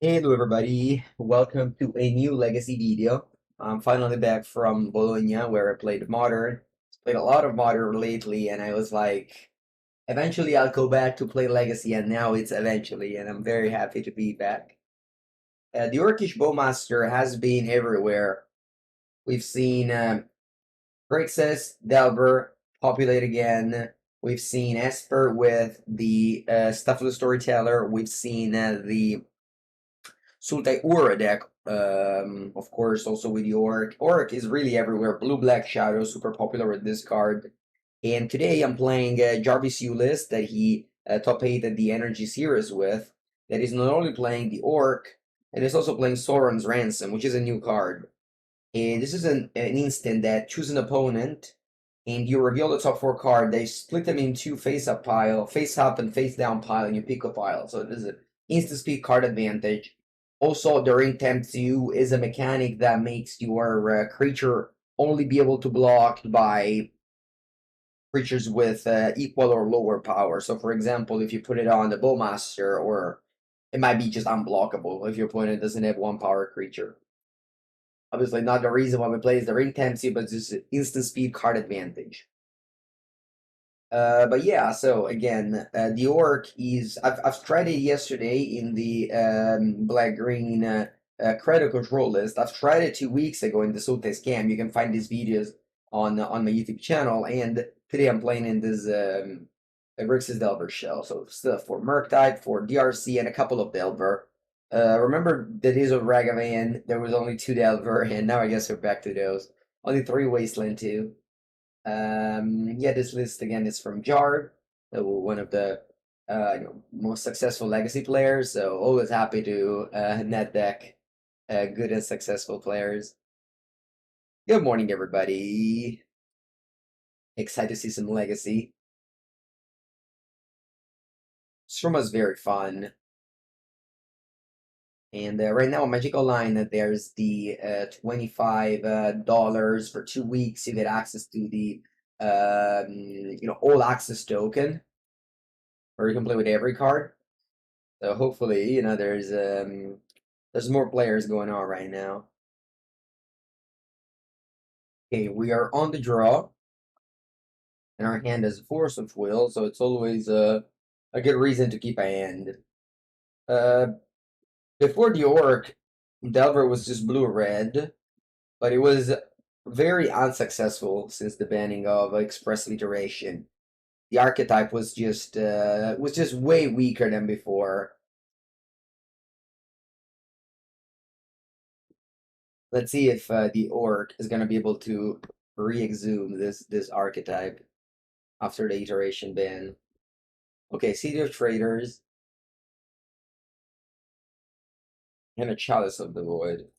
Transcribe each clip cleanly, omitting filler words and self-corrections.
Hello everybody, welcome to a new Legacy video. I'm finally back from Bologna where I played Modern. Played a lot of Modern lately and I was like, eventually I'll go back to play Legacy, and now it's eventually, and I'm very happy to be back. The Orcish Bowmaster has been everywhere. We've seen Grixis, Delver populate again. We've seen Esper with the Stuff of the Storyteller. We've seen the Sultai Ura deck, of course, also with the Orc. Orc is really everywhere. Blue-Black Shadow, super popular with this card. And today I'm playing Jarvis Ulyss that he top 8 at the Energy Series with. That is not only playing the Orc, and is also playing Sauron's Ransom, which is a new card. And this is an instant that choose an opponent, and you reveal the top 4 card. They split them into face-up pile, face-up and face-down pile, and you pick a pile. So this is an instant speed card advantage. Also, the Ring Tempts You is a mechanic that makes your creature only be able to block by creatures with equal or lower power. So, for example, if you put it on the Bowmaster, or it might be just unblockable if your opponent doesn't have 1 power creature. Obviously, not the reason why we play is the Ring Tempts You, but just instant speed card advantage. But yeah, so again, the Orc is... I've tried it yesterday in the black-green credit control list. I've tried it 2 weeks ago in the Sultai scam. You can find these videos on my YouTube channel, and today I'm playing in this Grixis Delver shell. So stuff for Murktide, for DRC, and a couple of Delver. Remember the days of Ragavan, there was only 2 Delver, and now I guess we're back to those. Only 3 Wasteland too. Yeah, this list again is from Jar, one of the most successful Legacy players. So always happy to net deck good and successful players. Good morning, everybody. Excited to see some Legacy. Storm was very fun. And right now on Magic Online, there's the $25 for 2 weeks. You get access to the all access token, where you can play with every card. So hopefully, there's more players going on right now. Okay, we are on the draw, and our hand has a Force of Will, so it's always a good reason to keep a hand. Before the Orc, Delver was just blue-red, but it was very unsuccessful since the banning of Express Iteration. The archetype was just way weaker than before. Let's see if the Orc is gonna be able to re-exhume this archetype after the iteration ban. Okay, City of Traders and a Chalice of the Void.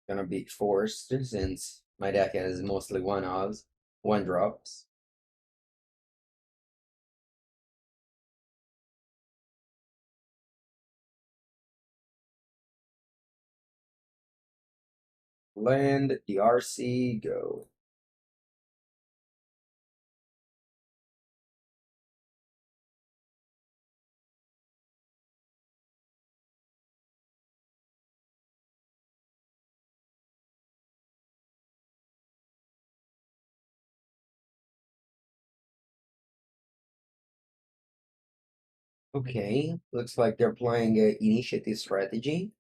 Gonna be forced since my deck has mostly 1-ofs, 1-drops. Land, DRC, go. Okay, looks like they're playing Initiative Strategy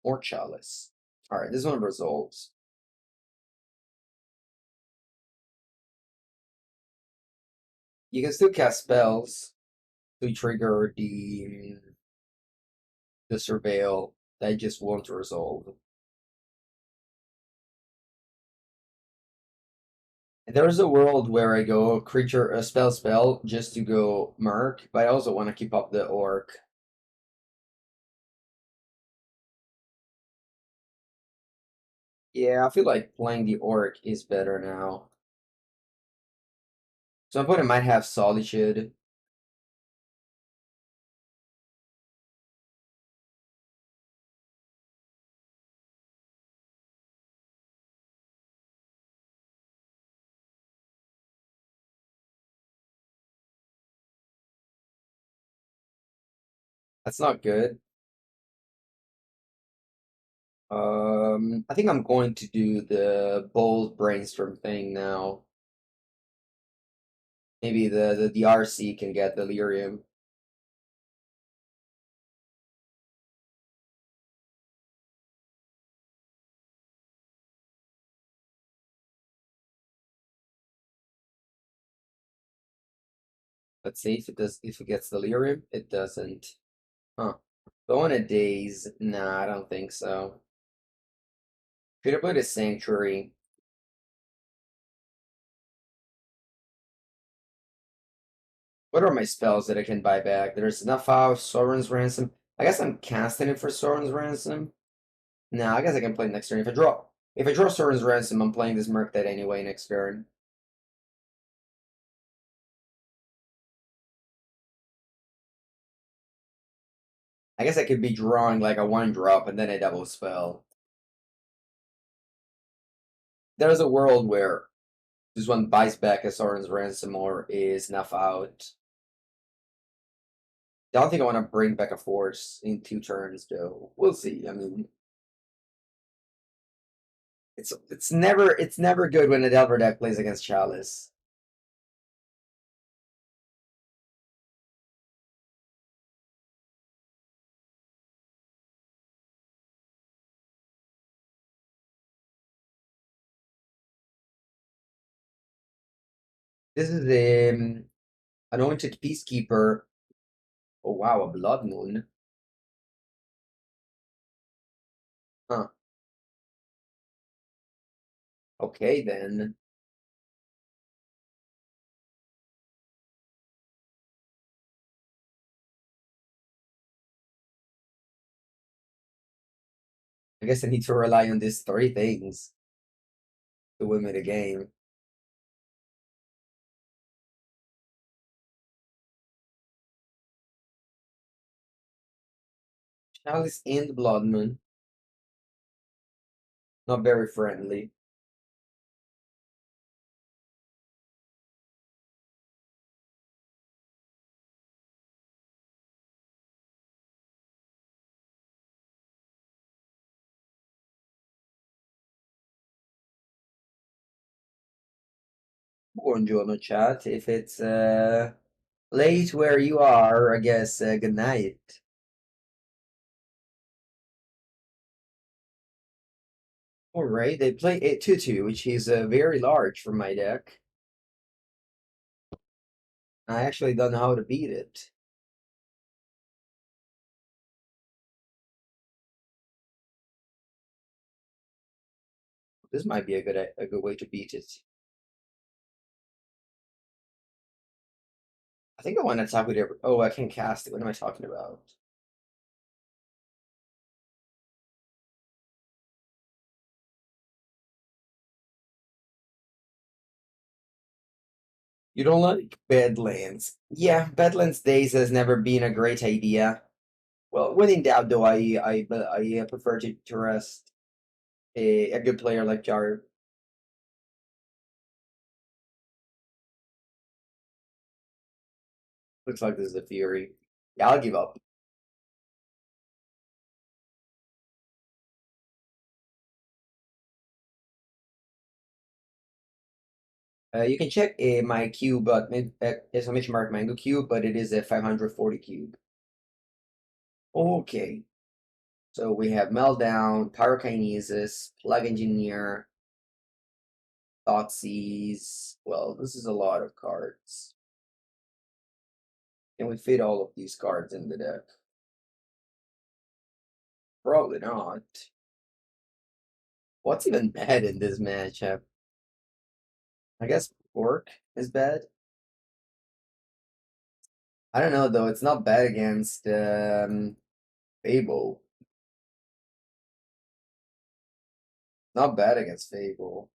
or Chalice. Alright, this one resolves. You can still cast spells to trigger the Surveil. That just won't resolve. There is a world where I go creature spell just to go Merc, but I also want to keep up the Orc. Yeah, I feel like playing the Orc is better now. So my opponent might have Solitude. That's not good. I think I'm going to do the bold brainstorm thing now. Maybe the RC can get delirium. Let's see if it does. If it gets delirium, it doesn't. Huh? Go on a Daze. Nah, I don't think so. Should have played a Sanctuary. What are my spells that I can buy back? There's Snuff Out, Sauron's Ransom. I guess I'm casting it for Sauron's Ransom. Nah, I guess I can play next turn. If I draw Sauron's Ransom, I'm playing this Murktide anyway next turn. I guess I could be drawing like a 1-drop and then a double spell. There's a world where this one buys back a Sauron's Ransom or is Snuff Out. I don't think I want to bring back a Force in 2 turns, though. We'll see. I mean, it's never good when a Delver deck plays against Chalice. This is Anointed Peacekeeper. Oh wow, a Blood Moon. Huh. Okay then. I guess I need to rely on these 3 things to win me the game. Chalice and Blood Moon. Not very friendly. Buongiorno chat. If it's late where you are, I guess good night. Alright, they play a 2-2, which is very large for my deck. I actually don't know how to beat it. This might be a good way to beat it. I think I want to attack with every. Oh, I can cast it. What am I talking about? You don't like Badlands? Yeah, Badlands Days has never been a great idea. Well, when in doubt, though, I prefer to trust a good player like Jar. Looks like this is a Fury. Yeah, I'll give up. You can check my cube, but exclamation mark mango cube, but it is a 540 cube. Okay, so we have Meltdown, Pyrokinesis, Plug Engineer, Thoughtseize. Well, this is a lot of cards. Can we fit all of these cards in the deck? Probably not. What's even bad in this matchup? I guess Orc is bad. I don't know though. It's not bad against Fable. Not bad against Fable.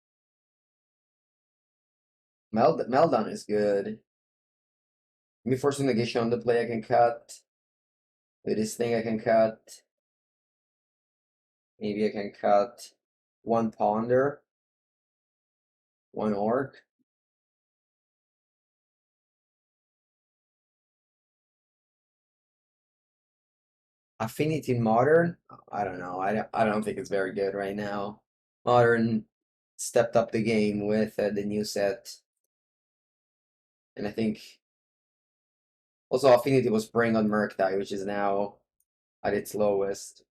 Meltdown is good. Give me Force of Negation on the play. I can cut. With this thing, I can cut. Maybe I can cut 1 Ponder, 1 Orc. Affinity in Modern? I don't know. I don't think it's very good right now. Modern stepped up the game with the new set, and I think also Affinity was spraying on Murktide, which is now at its lowest.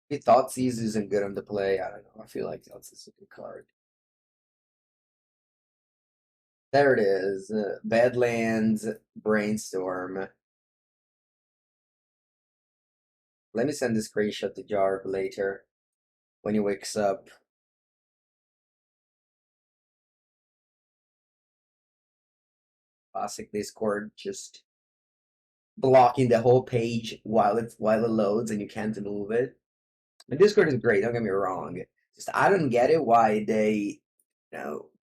He Thoughtseize isn't good on the play. I don't know. I feel like Thoughtseize is a good card. There it is. Badlands Brainstorm. Let me send this screenshot to Jarb later when he wakes up. Classic Discord, just blocking the whole page while it loads and you can't move it. And Discord is great, don't get me wrong. Just I don't get it why they,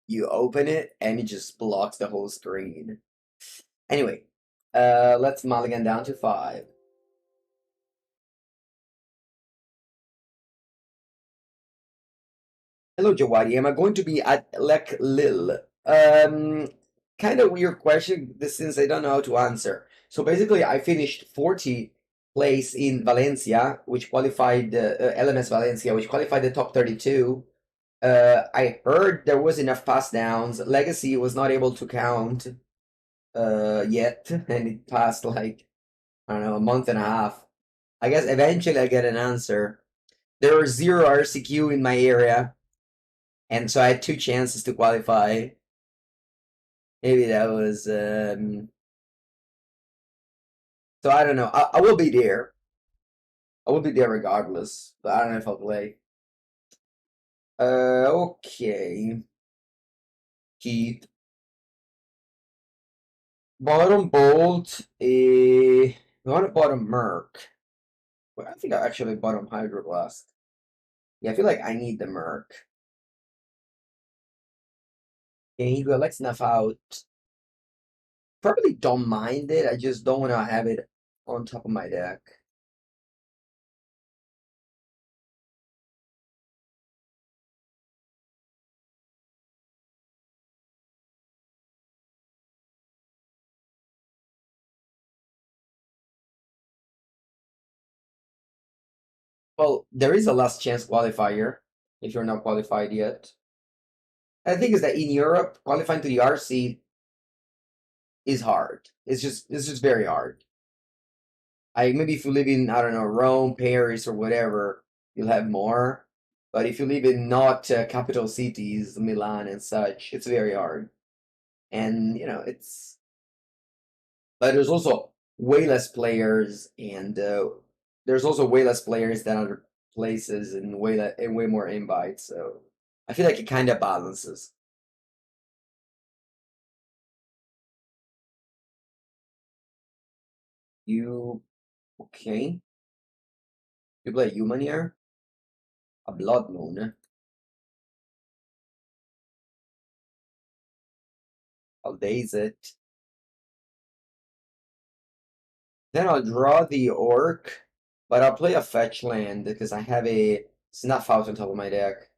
you open it and it just blocks the whole screen. Anyway, let's mulligan down to 5. Hello, Jawadi. Am I going to be at Lek Lil? Kind of weird question, since I don't know how to answer. So basically, I finished 40 place in Valencia, which qualified LMS Valencia, which qualified the top 32. I heard there was enough pass downs. Legacy was not able to count yet, and it passed like I don't know, a month and a half. I guess eventually I get an answer. There were 0 RCQ in my area, and so I had 2 chances to qualify. Maybe that was so I don't know. I will be there. I will be there regardless, but I don't know if I'll play. Okay. Keith. Bottom Bolt. We want to bottom Merc. Well, I think I actually bottom Hydroblast. Yeah, I feel like I need the Merc. Okay, you go. Let's Snuff Out. Probably don't mind it. I just don't want to have it on top of my deck. Well, there is a last chance qualifier if you're not qualified yet. And the thing is that in Europe, qualifying to the RC is hard. It's just very hard. Maybe if you live in I don't know Rome, Paris, or whatever, you'll have more. But if you live in not capital cities, Milan and such, it's very hard. And it's. But there's also way less players, and there's also way less players than other places, and way more invites. So I feel like it kind of balances. You okay? You play human here? A blood moon. I'll daze it. Then I'll draw the orc, but I'll play a fetch land because I have a Snuff Out on top of my deck.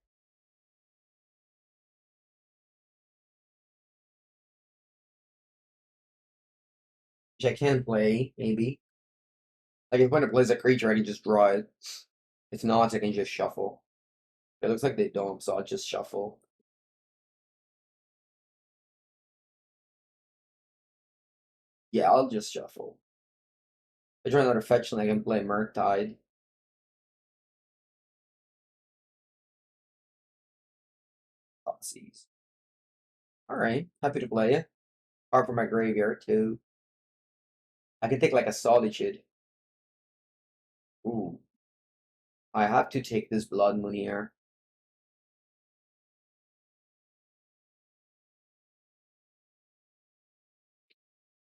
Which I can play, maybe. Like if when it plays a creature, I can just draw it. If not, I can just shuffle. It looks like they don't, so I'll just shuffle. Yeah, I'll just shuffle. I draw another fetch land, I can play Murktide. Thoughtseize. Alright, happy to play it. Apart from my graveyard, too. I can take like a Solitude. Ooh. I have to take this Blood Moon here.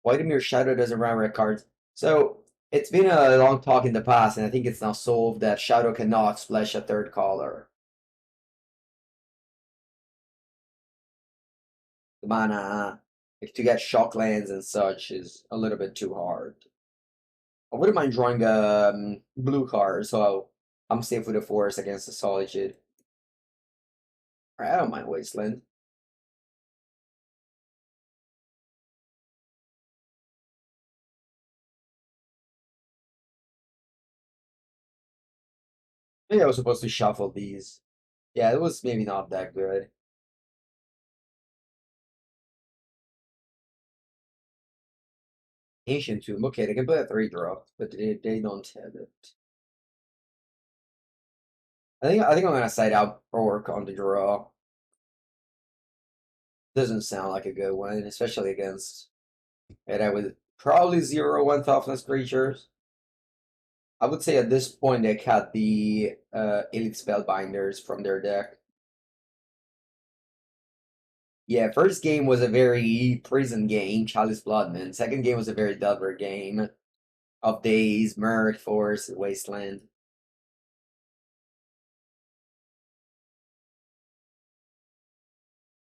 Vladimir Shadow doesn't run red cards. So it's been a long talk in the past, and I think it's now solved that Shadow cannot splash a third color. The mana to get shock lands and such is a little bit too hard. I wouldn't mind drawing a blue card, so I'm safe with a force against the Solitude. Alright, I don't mind Wasteland. Maybe I was supposed to shuffle these. Yeah, it was maybe not that good. Ancient Tomb. Okay, they can play a 3-drop, but they don't have it. I think I'm gonna side out Orc on the draw. Doesn't sound like a good one, especially against and I would probably 0/1 toughness creatures. I would say at this point they cut the Elite Spellbinders from their deck. Yeah, first game was a very prison game, Chalice Bloodman. Second game was a very Delver game of Daze, Murk, Force, Wasteland.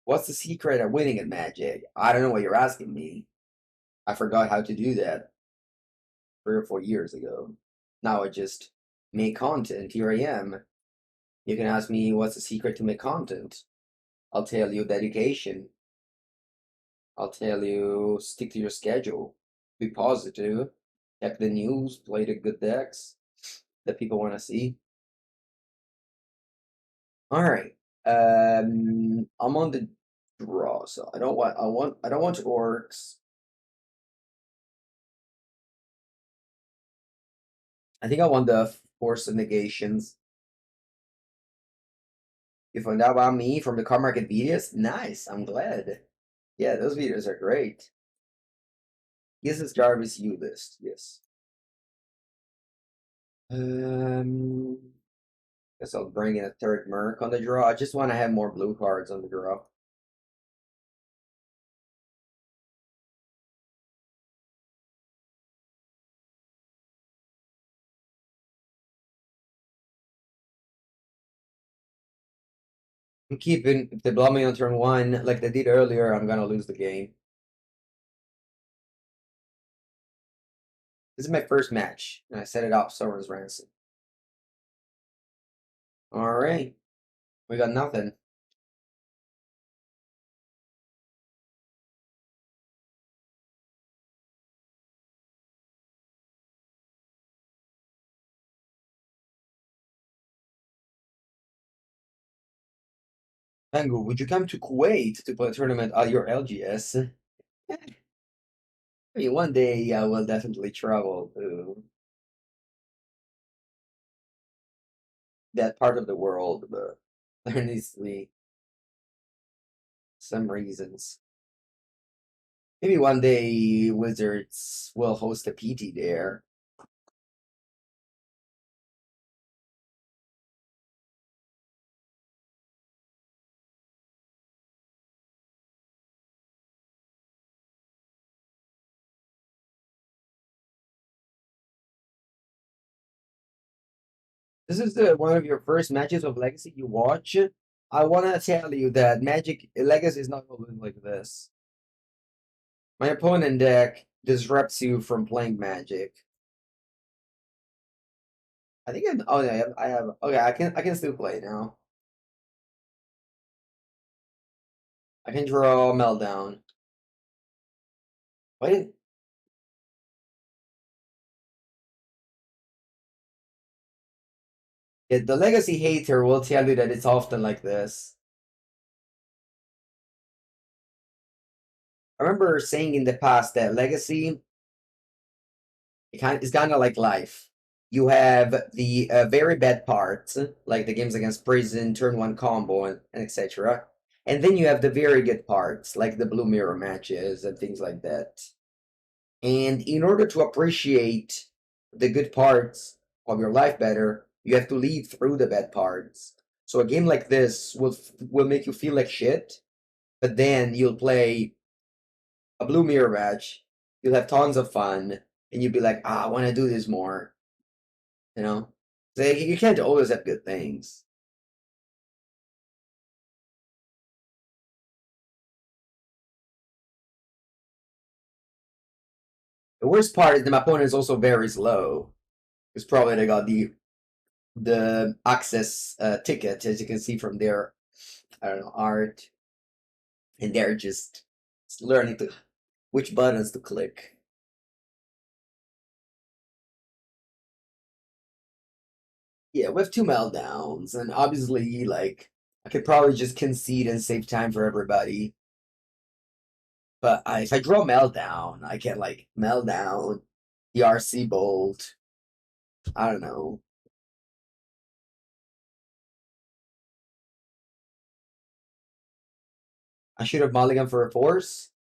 What's the secret of winning at Magic? I don't know what you're asking me. I forgot how to do that 3 or 4 years ago. Now I just make content. Here I am. You can ask me what's the secret to make content. I'll tell you dedication. I'll tell you stick to your schedule. Be positive. Check the news. Play the good decks that people want to see. All right. I'm on the draw, so I don't want orcs. I think I want the Force of Negations. You found out about me from the car market videos? Nice, I'm glad. Yeah, those videos are great. This is Jarvis U list, yes. Guess I'll bring in a third Merc on the draw. I just want to have more blue cards on the draw. I'm keeping, if they blow me on turn 1, like they did earlier, I'm gonna lose the game. This is my first match, and I set it off Sauron's Ransom. Alright. We got nothing. Pengu, would you come to Kuwait to play a tournament at your LGS? I mean, one day I will definitely travel to that part of the world, but there needs to be some reasons. Maybe one day Wizards will host a PT there. This is the one of your first matches of Legacy you watch. I want to tell you that Magic Legacy is not always like this. My opponent deck disrupts you from playing Magic. I think oh yeah, I have okay, I can still play now. I can draw Meltdown. Why didn't yeah, the Legacy hater will tell you that it's often like this. I remember saying in the past that Legacy it's kind of like life. You have the very bad parts, like the games against Prison, turn 1 combo, and etc. And then you have the very good parts, like the Blue Mirror matches and things like that. And in order to appreciate the good parts of your life better, you have to lead through the bad parts. So a game like this will make you feel like shit, but then you'll play a Blue Mirror match, you'll have tons of fun, and you'll be like, I want to do this more. You know, so you can't always have good things. The worst part is that my opponent is also very slow. It's probably they got the access ticket, as you can see from their I don't know art, and they're just learning to which buttons to click. Yeah, with two meltdowns, and obviously, like, I could probably just concede and save time for everybody. But if I draw meltdown, I can like meltdown, the RC bolt. I don't know. I should have mulligan for a force.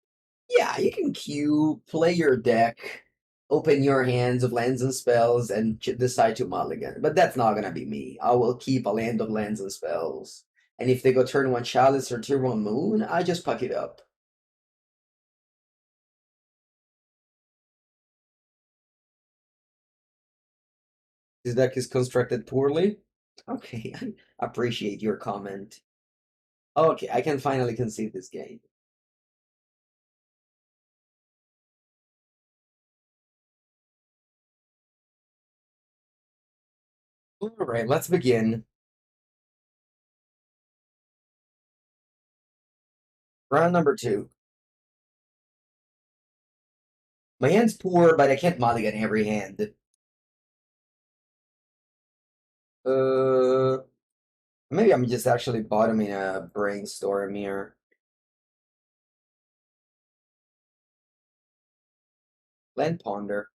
Yeah, you can queue, play your deck, open your hands of lands and spells, and decide to mulligan. But that's not gonna be me. I will keep a land of lands and spells. And if they go turn one chalice or turn one moon, I just puck it up. This deck is constructed poorly. Okay, I appreciate your comment. Okay, I can finally concede this game. All right, let's begin. Round number 2. My hand's poor, but I can't mulligan every hand. Uh, Maybe I'm just actually bottoming a Brainstorm here. Land Ponder.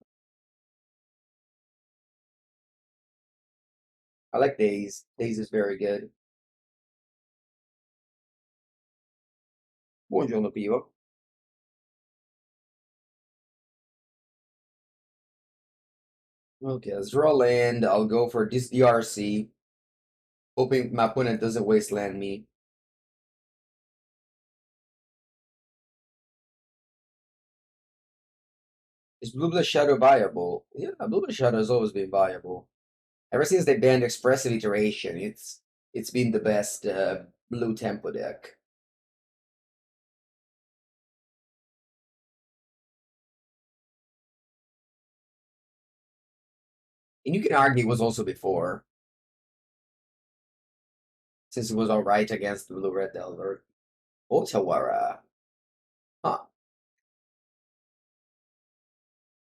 I like Daze. Daze is very good. Buongiorno, Pio. Okay, let's draw land. I'll go for this DRC, hoping my opponent doesn't wasteland me. Is Blue Blood Shadow viable? Yeah, Blue Blood Shadow has always been viable. Ever since they banned Expressive Iteration, it's been the best blue tempo deck. And you can argue it was also before, since it was alright against the Blue Red Delver. Otawara. Huh,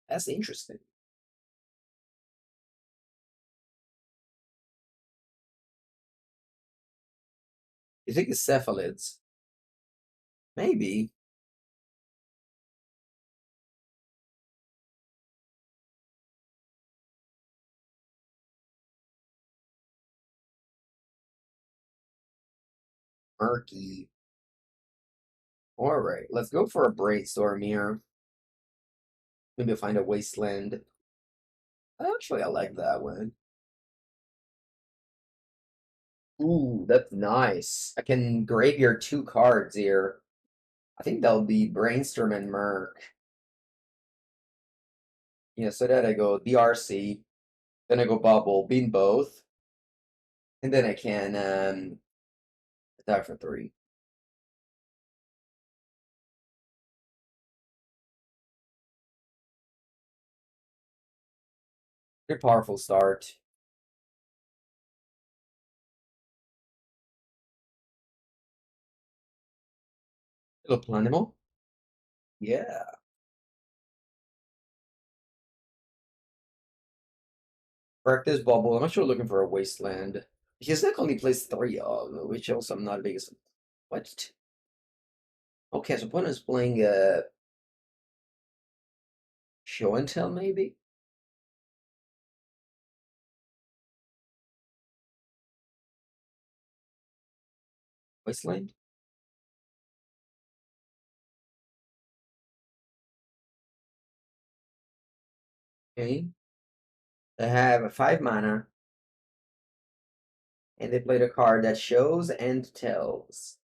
that's interesting. You think it's Cephalids? Maybe. Murky. Alright, let's go for a Brainstorm here. Maybe I'll find a Wasteland. Actually, I like that one. Ooh, that's nice. I can graveyard 2 cards here. I think that'll be Brainstorm and Merc. Yeah, so then I go DRC, then I go Bauble, bean both, and then I can attack for 3. Good powerful start. Little Planimal. Yeah. Practice Bubble. I'm actually looking for a Wasteland. His deck only plays 3 of, which also I'm not a biggest. What? Okay, so opponent's playing Show and Tell, maybe? Wasteland? Okay. They have a 5 mana, and they played a card that shows and tells.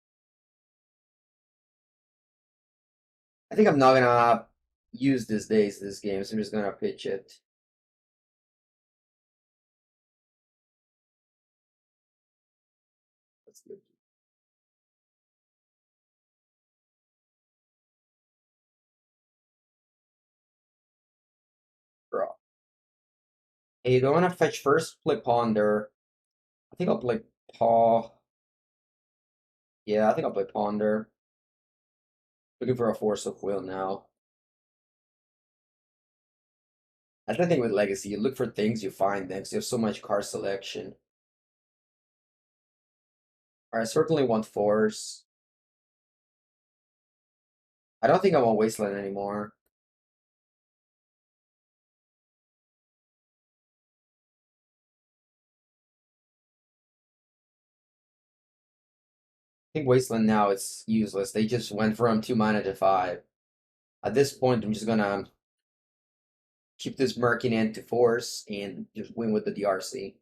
I think I'm not gonna use this Daze this game, so I'm just gonna pitch it. That's good. Draw. Hey, you don't wanna fetch first? Play Ponder. I think I'll play Paw. Yeah, I think I'll play Ponder. Looking for a Force of Will now. That's the thing with Legacy. You look for things, you find them. 'Cause you have so much card selection. I certainly want Force. I don't think I want Wasteland anymore. I think Wasteland now it's useless. They just went from 2 mana to 5. At this point, I'm just gonna keep this Merkin into Force and just win with the DRC.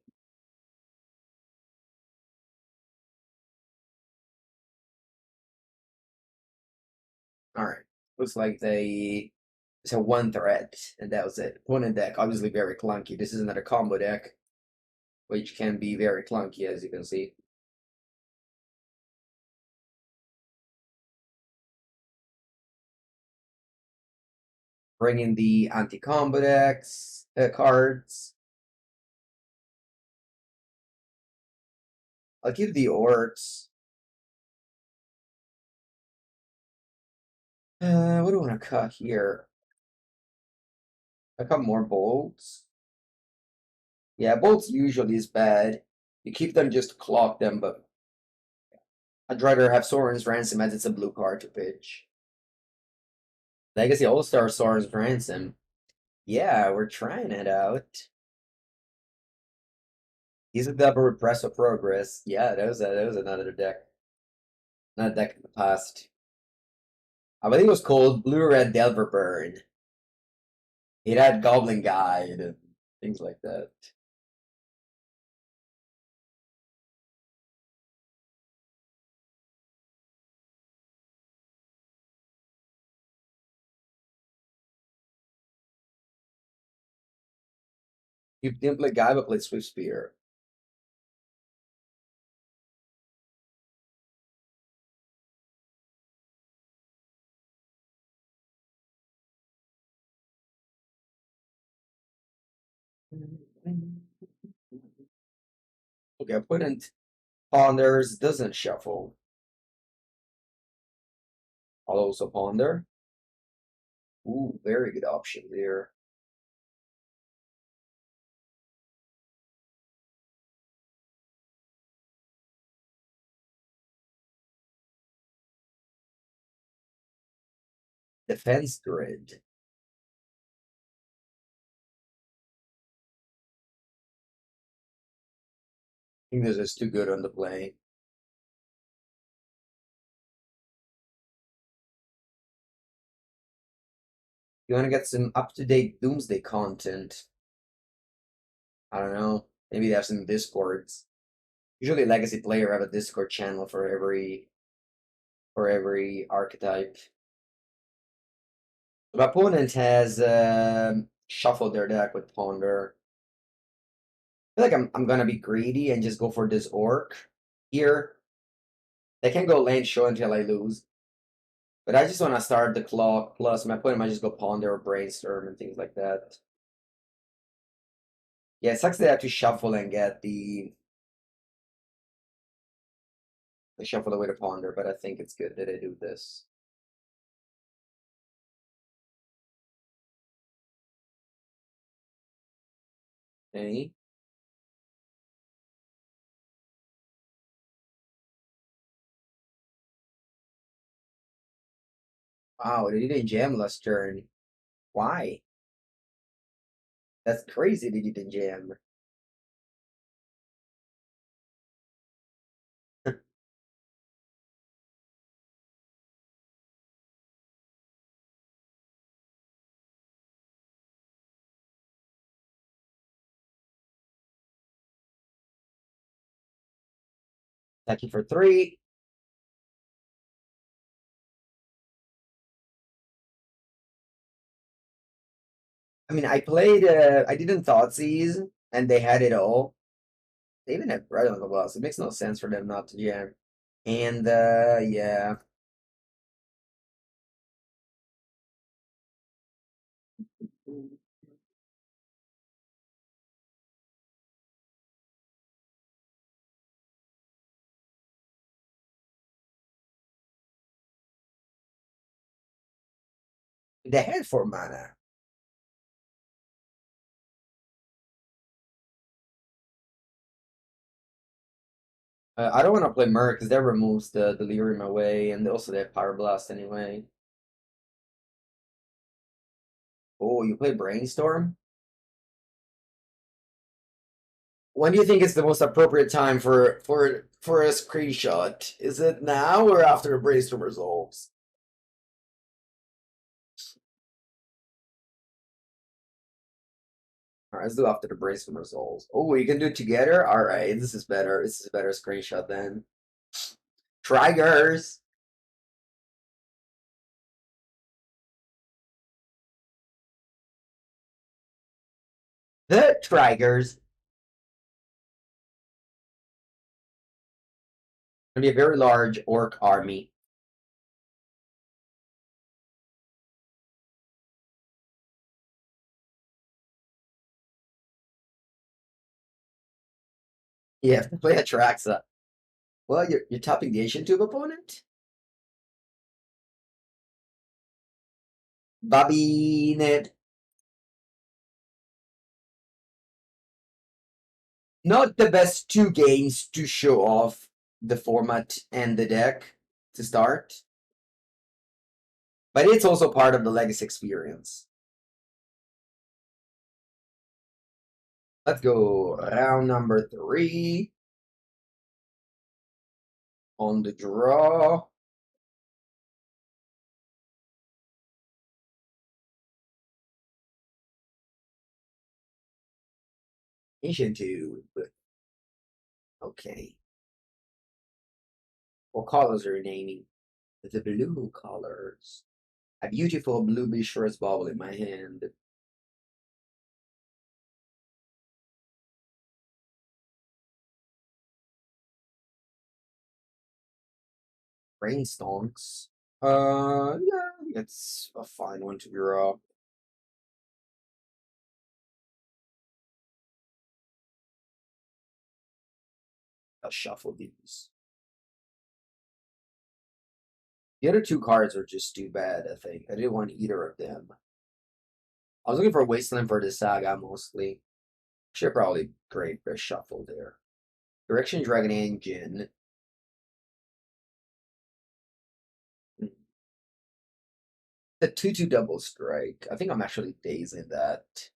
Alright. Looks like they just have one threat, and that was it. Opponent deck, obviously very clunky. This is another combo deck, which can be very clunky, as you can see. Bring in the anti-combo decks cards. I'll give the Orcs. What do I want to cut here? I cut more bolts. Yeah, bolts usually is bad. You keep them just to clock them, but I'd rather have Sauron's Ransom as it's a blue card to pitch. Legacy All-Star Sauron's Ransom. Yeah, we're trying it out. He's a double repressive progress. Yeah, that was another deck. Another deck in the past. I believe it was called Blue Red Delver Burn. It had Goblin Guide and things like that. You didn't play Guy, but played Swift Spear. Okay, opponent ponders, doesn't shuffle. I'll also ponder. Ooh, very good option there. Defense grid. I think this is too good on the play. You want to get some up-to-date Doomsday content. I don't know. Maybe they have some Discords. Usually, Legacy player have a Discord channel for every archetype. My opponent has shuffled their deck with Ponder. I feel like I'm gonna be greedy and just go for this Orc here. They can go lane show until I lose. But I just want to start the clock. Plus, my opponent might just go Ponder or Brainstorm and things like that. Yeah, it sucks they have to shuffle and get the shuffle away to Ponder, but I think it's good that they do this. Okay. Wow, they didn't jam last turn. Why? That's crazy they didn't jam. Attacking for 3. I mean, I didn't Thoughtseize, and they had it all. They even had Bread on the Boss. It makes no sense for them not to jam. And, yeah. They had 4 mana. I don't want to play Merc because that removes the Delirium away, and also they have Pyroblast anyway. Oh, you play Brainstorm? When do you think is the most appropriate time for a screenshot? Is it now or after the Brainstorm resolves? Alright, let's do after the Brainstorm resolves. Oh, you can do it together? Alright, this is better. This is a better screenshot then. Triggers! The Triggers! Gonna be a very large orc army. You have to play Atraxa. Well, you're tapping the Ancient Tube opponent? Babine. Not the best two games to show off the format and the deck to start. But it's also part of the Legacy experience. Let's go. Round number 3. On the draw. Ancient Tube. Okay. What colors are you naming? The blue colors. A beautiful blue Mishra's Bauble in my hand. Brainstorms. Yeah, it's a fine one to draw. I'll shuffle these. The other two cards are just too bad, I think. I didn't want either of them. I was looking for Wasteland for the Saga mostly. Should probably great for a shuffle there. Direction Dragon Engine. The 2/2 double strike. I think I'm actually dazing that.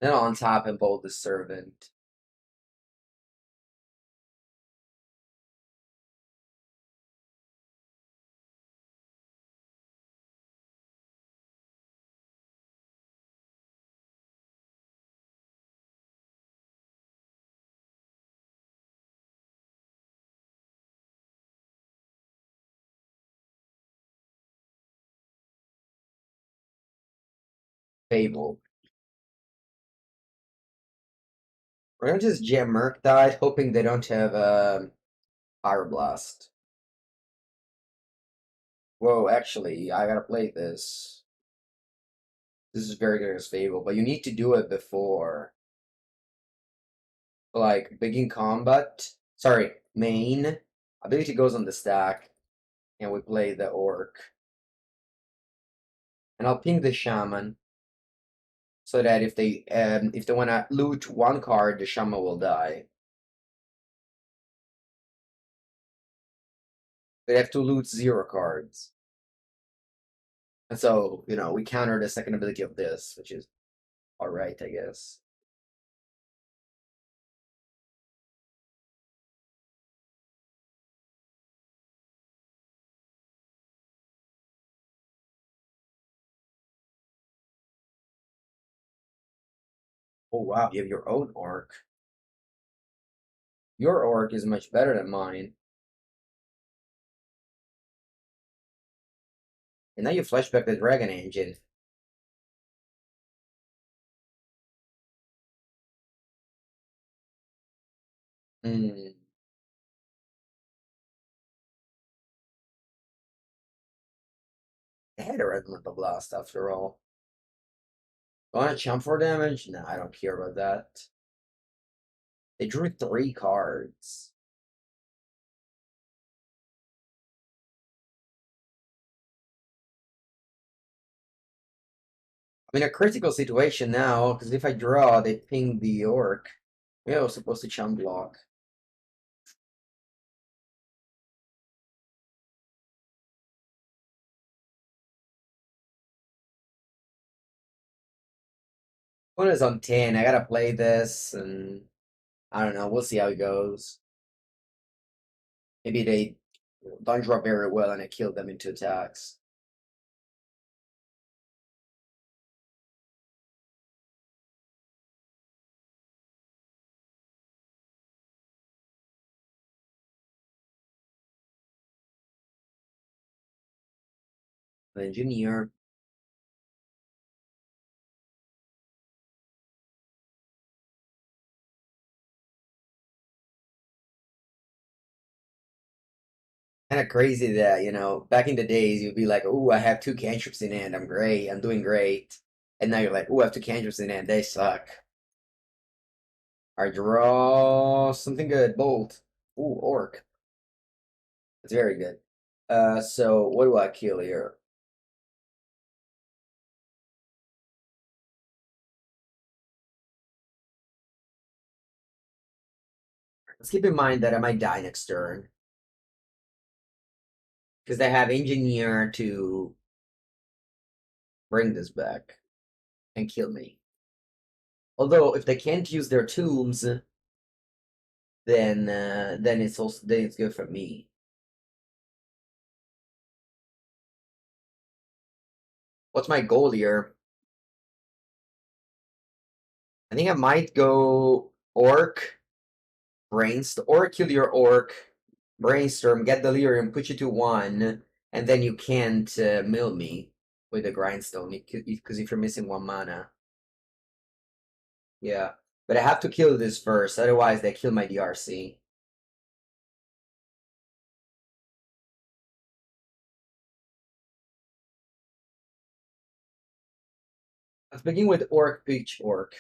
Then on top and Bold the Servant. Fable. We're gonna just jam Murktide, hoping they don't have Pyroblast. Whoa, actually, I gotta play this. This is very good against Fable, but you need to do it before. Like, begin combat. Sorry, main. Ability goes on the stack, and we play the Orc. And I'll ping the Shaman, so that if they wanna loot one card, the Shaman will die. They have to loot 0 cards. And so, we counter the second ability of this, which is alright, I guess. Oh wow, you have your own Orc. Your Orc is much better than mine. And now you flashback the Dragon Engine. Hmm. They had a red Blast after all. Want to chump for damage? No, I don't care about that. They drew 3 cards. I'm in a critical situation now, because if I draw, they ping the orc. Maybe I was supposed to chum block. One is on 10. I gotta play this, and I don't know. We'll see how it goes. Maybe they don't draw very well, and I kill them into attacks. Engineer. Kind of crazy that, back in the days, you'd be like, oh, I have 2 cantrips in hand. I'm great. I'm doing great. And now you're like, oh, I have 2 cantrips in hand. They suck. I draw something good. Bolt. Ooh, orc. It's very good. So what do I kill here? Let's keep in mind that I might die next turn. Because they have engineer to bring this back and kill me. Although if they can't use their tombs, then it's good for me. What's my goal here? I think I might go orc, brainstorm, or kill your orc, brainstorm, get delirium, put you to 1, and then you can't mill me with the grindstone because if you're missing 1 mana. Yeah, but I have to kill this first, otherwise they kill my DRC. Let's begin with orc, peach, orc.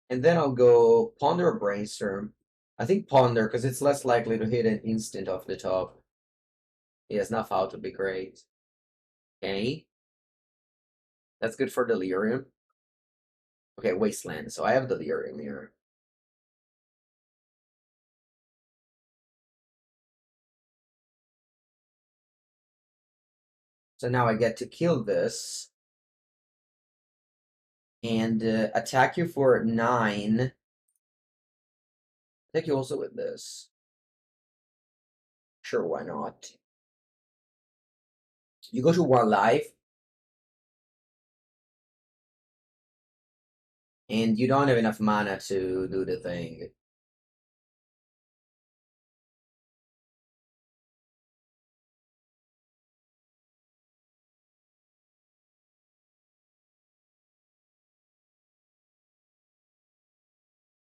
And then I'll go ponder or brainstorm. I think ponder because it's less likely to hit an instant off the top. Yeah, Snuff Out would be great. Okay. That's good for delirium. Okay, Wasteland. So I have delirium here. So now I get to kill this. And attack you for 9. Attack you also with this. Sure, why not? You go to 1 life. And you don't have enough mana to do the thing.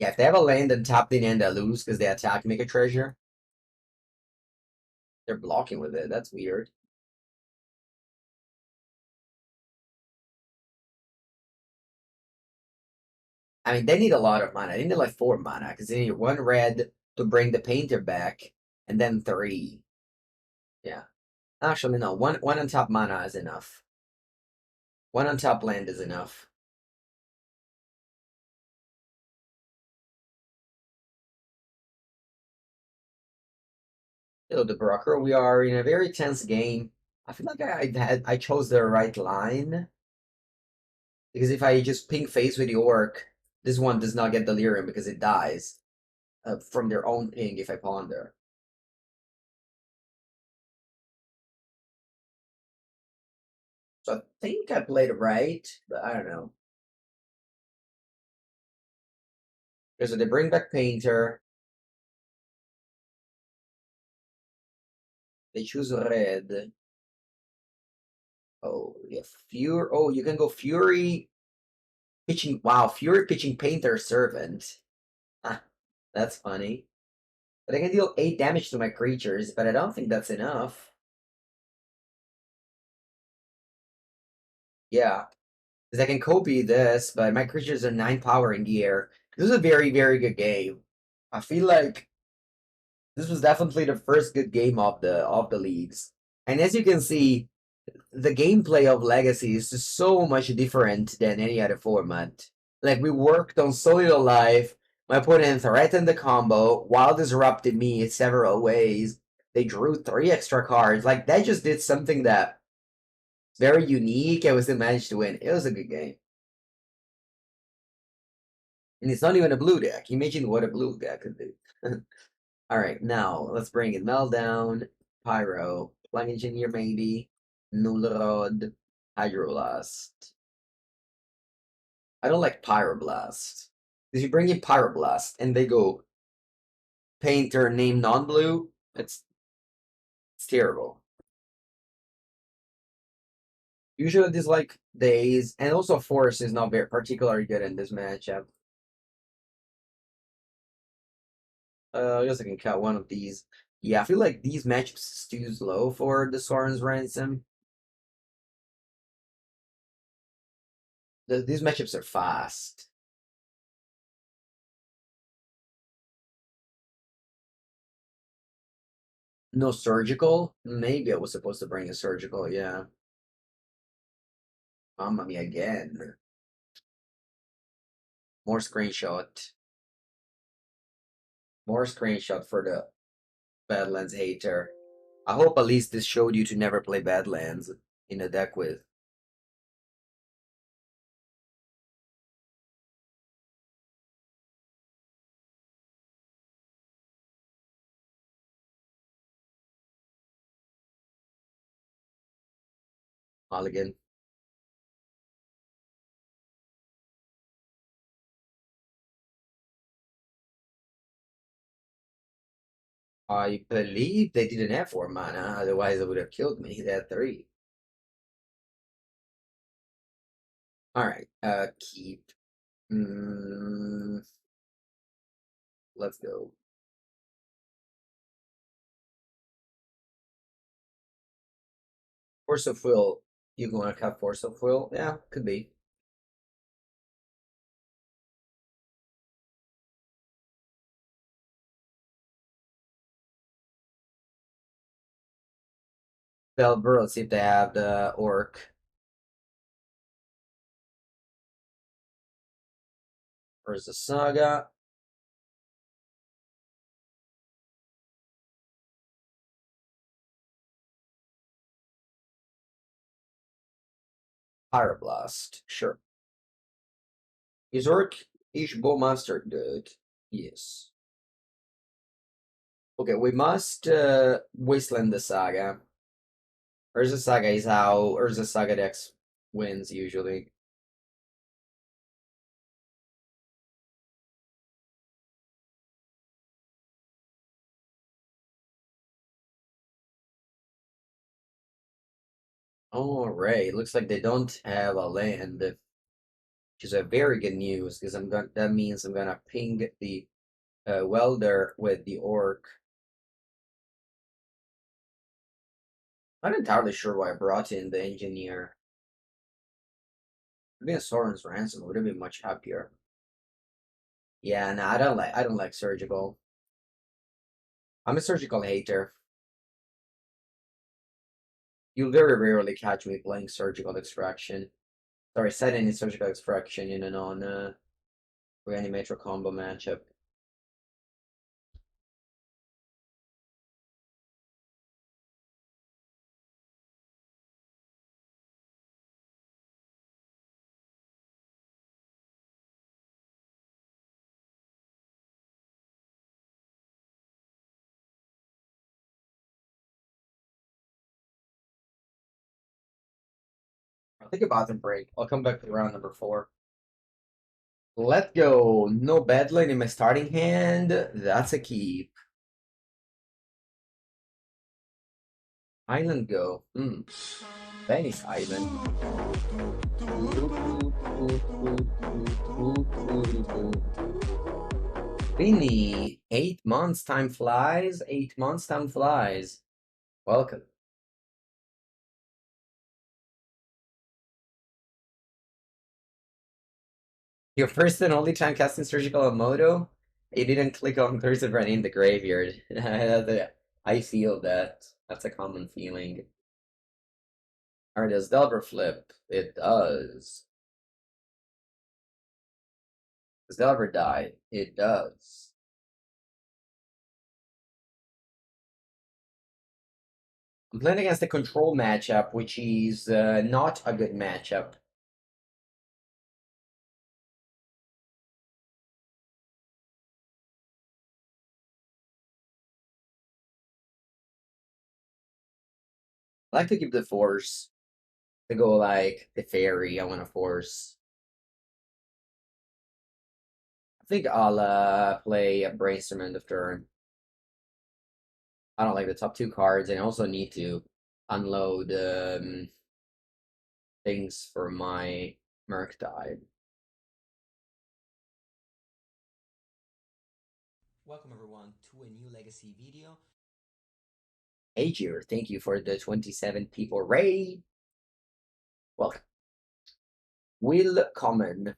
Yeah, if they have a land and tapped in and I lose because they attack make a treasure. They're blocking with it. That's weird. I mean, they need a lot of mana. They need like 4 mana because they need 1 red to bring the painter back, and then 3. Yeah. Actually, no. One on top mana is enough. 1 on top land is enough. Hello, the Broker. We are in a very tense game. I feel like I chose the right line. Because if I just ping face with the orc, this one does not get delirium because it dies from their own ping if I ponder. So I think I played it right, but I don't know. Because they bring back Painter. They choose red. Oh, yeah, Fury. Oh, you can go Fury pitching. Wow, Fury pitching Painter Servant. Ah, that's funny. But I can deal 8 damage to my creatures, but I don't think that's enough. Yeah, because I can copy this, but my creatures are 9 power in the air. This is a very, very good game. I feel like this was definitely the first good game of the leagues. And as you can see, the gameplay of Legacy is just so much different than any other format. Like, we worked on so little life. My opponent threatened the combo while disrupted me in several ways. They drew 3 extra cards. Like, that just did something that very unique. I was still managed to win. It was a good game. And it's not even a blue deck. Imagine what a blue deck could do. Alright, now let's bring in Meltdown, Pyro, Plug Engineer maybe, Null Rod, Hydroblast. I don't like Pyroblast. Because you bring in Pyroblast and they go painter name non-blue, it's terrible. Usually this like Daze, and also Force is not very particularly good in this matchup. I guess I can cut one of these. Yeah, I feel like these matchups is too slow for the Sauron's Ransom. These matchups are fast. No surgical? Maybe I was supposed to bring a surgical, yeah. Mamma mia again. More screenshot. More screenshot for the Badlands hater. I hope at least this showed you to never play Badlands in a deck with. Mulligan. I believe they didn't have 4 mana, otherwise it would have killed me. They had 3. Alright, keep. Let's go. Force of Will. You gonna cut Force of Will? Yeah, could be. Velbur, let's see if they have the Orc. Where's the Saga? Pyroblast. Sure. Is Orcish Bowmasters good? Yes. Okay, we must Wasteland the Saga. Urza Saga is how Urza Saga Dex wins usually. Alright, looks like they don't have a land, which is a very good news because that means I'm gonna ping the welder with the orc. I'm not entirely sure why I brought in the engineer. Maybe a Sauron's Ransom would have been much happier. Yeah, no, I don't like surgical. I'm a surgical hater. You'll very rarely catch me playing surgical extraction. Sorry, setting in surgical extraction in a non reanimator combo matchup. I'll take a bathroom break. I'll come back to round number 4. Let's go. No Badland in my starting hand. That's a keep. Island go. Venice Island. Vinny, 8 months time flies. 8 months time flies. Welcome. Your first and only time casting surgical on Moto? You didn't click on Curse of Running in the graveyard. I feel that. That's a common feeling. Alright, does Delver flip? It does. Does Delver die? It does. I'm playing against a control matchup, which is not a good matchup. I like to keep the force. To go like the fairy, I want to force. I think I'll play a Brainstorm end of turn. I don't like the top two cards, and I also need to unload things for my Murktide. Welcome everyone to a new Legacy video. Ajir, thank you for the 27 people raid. Welcome. Will Common.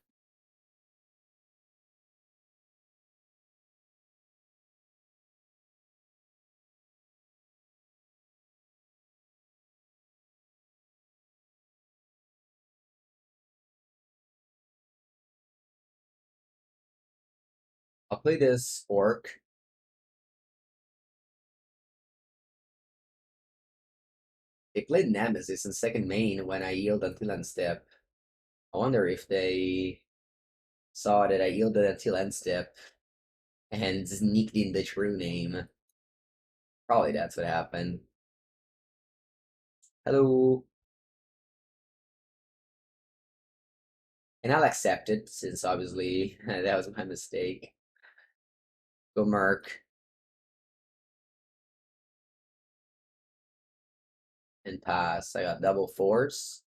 I'll play this Orc. They played Nemesis in second main when I yield until end step. I wonder if they saw that I yielded until end step and sneaked in the true name. Probably that's what happened. Hello. And I'll accept it since obviously that was my mistake. Go Merc. And pass. I got double force.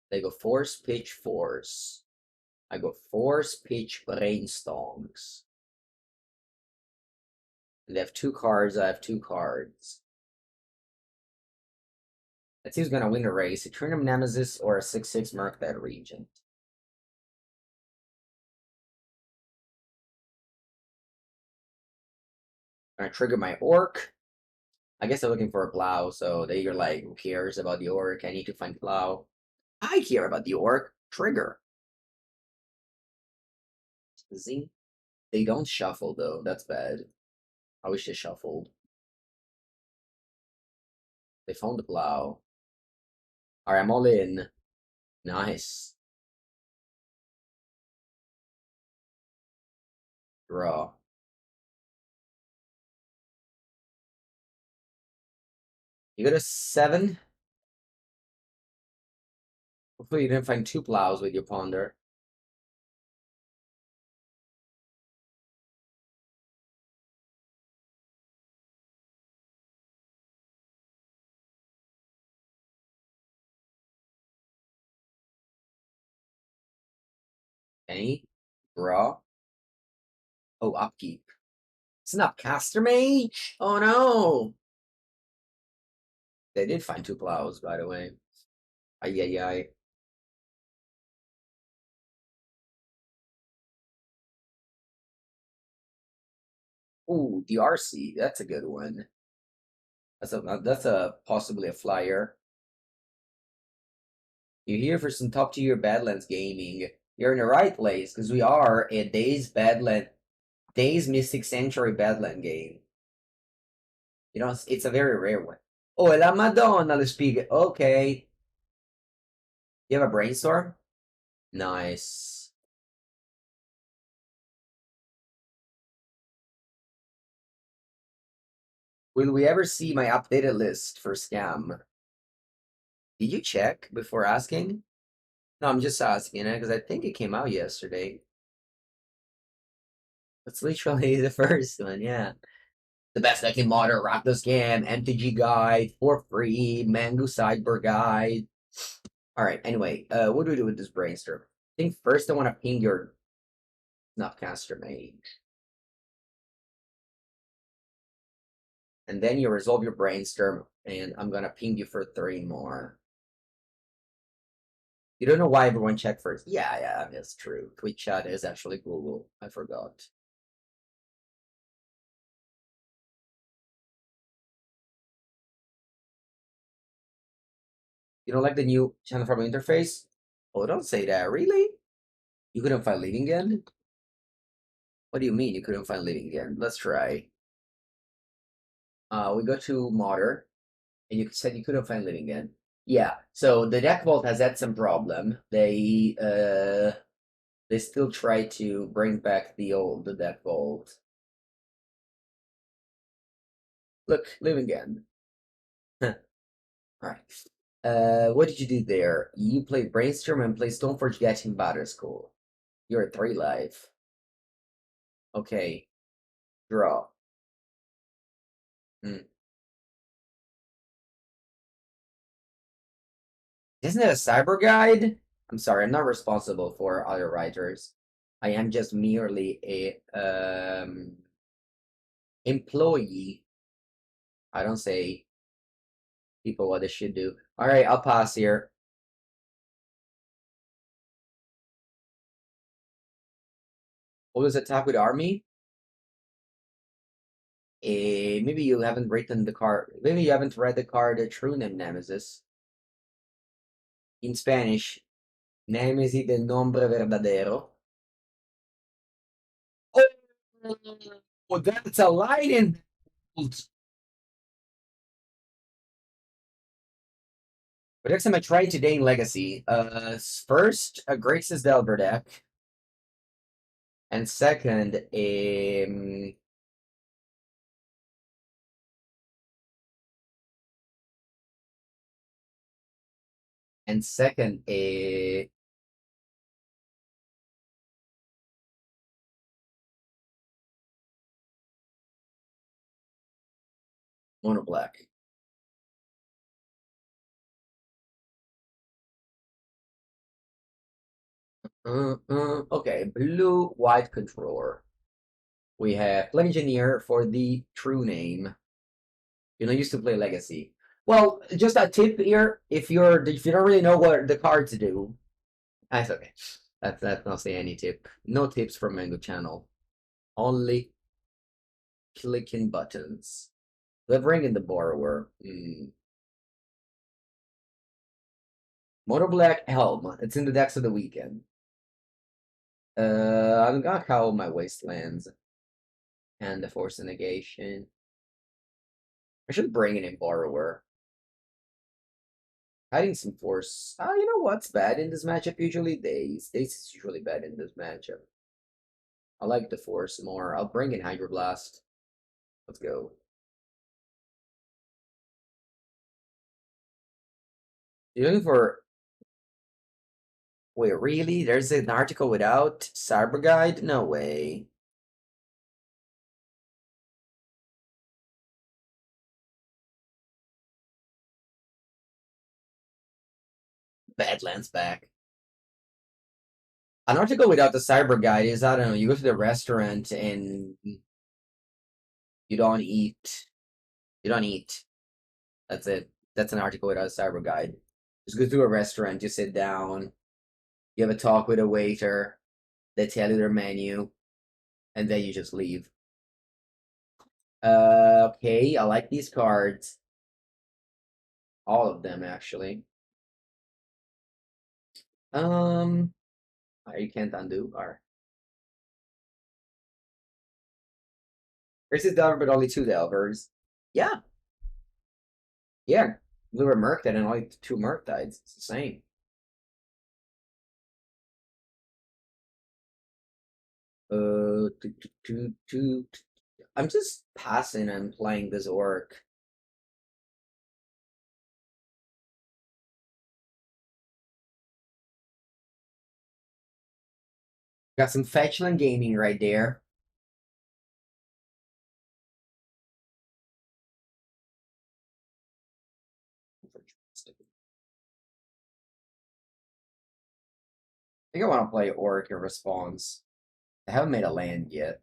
They go force, pitch, force. I go force, pitch, brainstorms. And they have two cards, I have two cards. Let's see who's gonna win the race. A Trinum Nemesis or a 6/6 Murktide Regent. I'm gonna trigger my Orc. I guess they're looking for a Plow, so they're like, who cares about the Orc? I need to find Plow. I care about the Orc. Trigger. Z. They don't shuffle though. That's bad. I wish they shuffled. They found the Plow. Alright, I'm all in. Nice. Draw. You got a 7? Hopefully you didn't find two Plows with your Ponder. Any? Draw. Oh, upkeep. Snapcaster Mage? Oh no! They did find two Plows, by the way. Ay, ay, ay. Ooh, the RC. That's a good one. That's a possibly a flyer. You're here for some top tier Badlands gaming. You're in the right place because we are a Daze Mystic Sanctuary Badland game. You know, it's a very rare one. Oh, la Madonna, the speaker. Okay. You have a Brainstorm? Nice. Will we ever see my updated list for Scam? Did you check before asking? No, I'm just asking it because I think it came out yesterday. That's literally the first one, yeah. The best I can modder, Rakdos Scam, MTG Guide, for free, Mango Sidebar Guide. Alright, anyway, what do we do with this Brainstorm? I think first I want to ping your Snapcaster Mage. And then you resolve your Brainstorm, and I'm gonna ping you for 3 more. You don't know why everyone checked first. Yeah, that's true. Twitch chat is actually Google. I forgot. You don't like the new channel from interface? Oh, don't say that. Really? You couldn't find Living End? What do you mean you couldn't find Living End? Let's try. We go to Modder, and you said you couldn't find Living End. Yeah, so the deck vault has had some problem. They still try to bring back the deck vault. Look, Living End. Alright. What did you do there? You played Brainstorm and played Stoneforge Getting Battle School. You're at 3 life. Okay. Draw. Hmm. Isn't it a cyber guide? I'm sorry, I'm not responsible for other writers. I am just merely a employee. I don't say people what they should do. Alright, I'll pass here. Always attack with army? Maybe you haven't written the card. Maybe you haven't read the card True Name Nemesis. In Spanish, Nemesi del nombre verdadero. Oh, that's a lightning bolt. But next time I try today in Legacy, first a Grixis Delver deck, and second a mono black. Okay, blue white controller. We have Play Engineer for the true name. You know, used to play Legacy. Well, just a tip here: if you don't really know what the cards do, that's okay. That's not say any tip. No tips from Mango channel. Only clicking buttons. Brazen Borrower. Mono Black Helm. It's in the decks of the weekend. I'm gonna call my Wastelands and the Force of Negation. I should bring in Borrower. Hiding some force. You know what's bad in this matchup? Usually Daze. Daze is usually bad in this matchup. I like the force more. I'll bring in Hydroblast. Let's go. You're looking for... Wait, really? There's an article without Cyber Guide? No way. Badlands back. An article without the Cyber Guide is, I don't know, you go to the restaurant and you don't eat. You don't eat. That's it. That's an article without a Cyber Guide. Just go to a restaurant, you sit down, you have a talk with a waiter, they tell you their menu, and then you just leave. Okay, I like these cards. All of them, actually. You can't undo. Alright. Versus Delver, but only 2 Delvers. Yeah. Yeah. We were Murktide and only 2 Murktides. It's the same. I'm just passing and playing this orc. Got some Fetchland Gaming right there. I think I want to play Orc in response. I haven't made a land yet.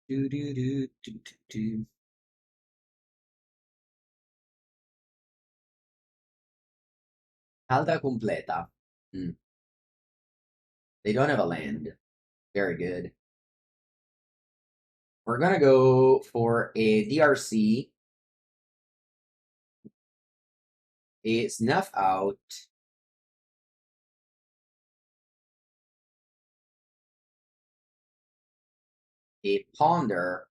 Do do do do do do. Alta completa. They don't have a land. Very good. We're gonna go for a DRC, a Snuff Out, a Ponder,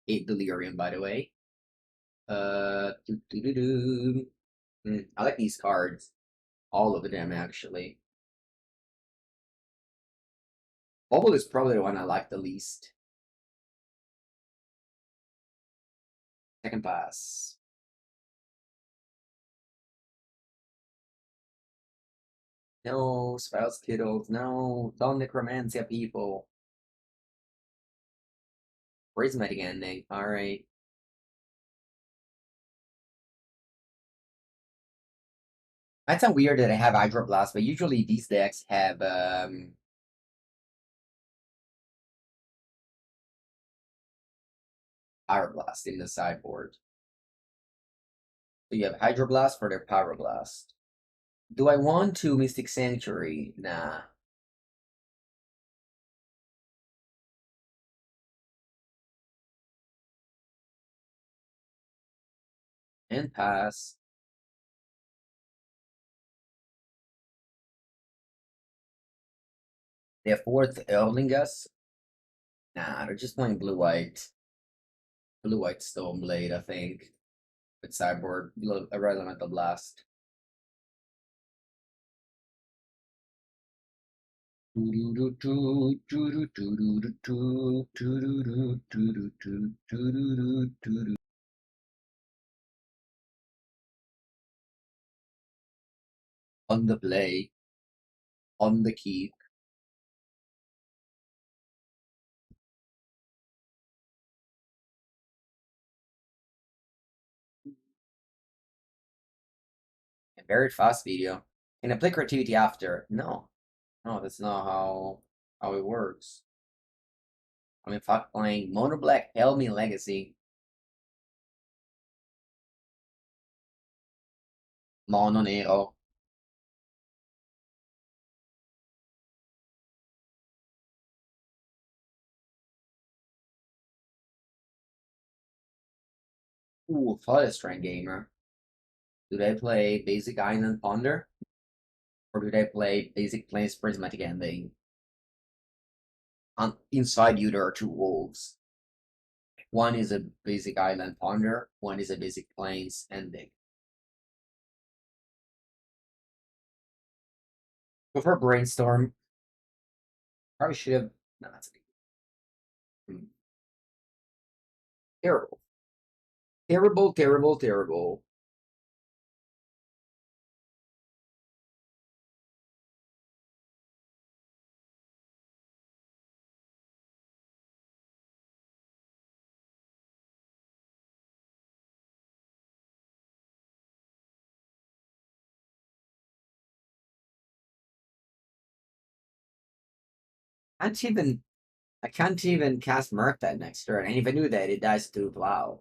a Delirium, by the way. Doo -doo -doo -doo. I like these cards. All of them, actually. Bauble is probably the one I like the least. Second pass. No, Spell Skittles. No, don't Necromancia, people. Prismatic Ending. Alright. That's so weird that I have Hydroblast, but usually these decks have Pyroblast in the sideboard. So you have Hydroblast for their Pyroblast. Do I want to Mystic Sanctuary? Nah. And pass. They have fourth Erlingus. Nah, they're just playing blue-white. Blue-white Stoneblade, I think. With sideboard, Elemental Blast. On the play. On the keep. And very fast VEEDEO. Can I play creativity after? No. No, that's not how it works. I mean, fuck playing Mono Black Helmi Legacy. Mono Nero. Ooh, Forest Gamer. Do they play Basic Island Ponder? Or do they play Basic Plains Prismatic Ending? Inside you, there are two wolves. One is a Basic Island Ponder, one is a Basic Plains Ending. Go for Brainstorm. Probably should have. No, that's terrible. Terrible, terrible, terrible. I can't even cast Murktide next turn. And if I do that, it dies to Plow.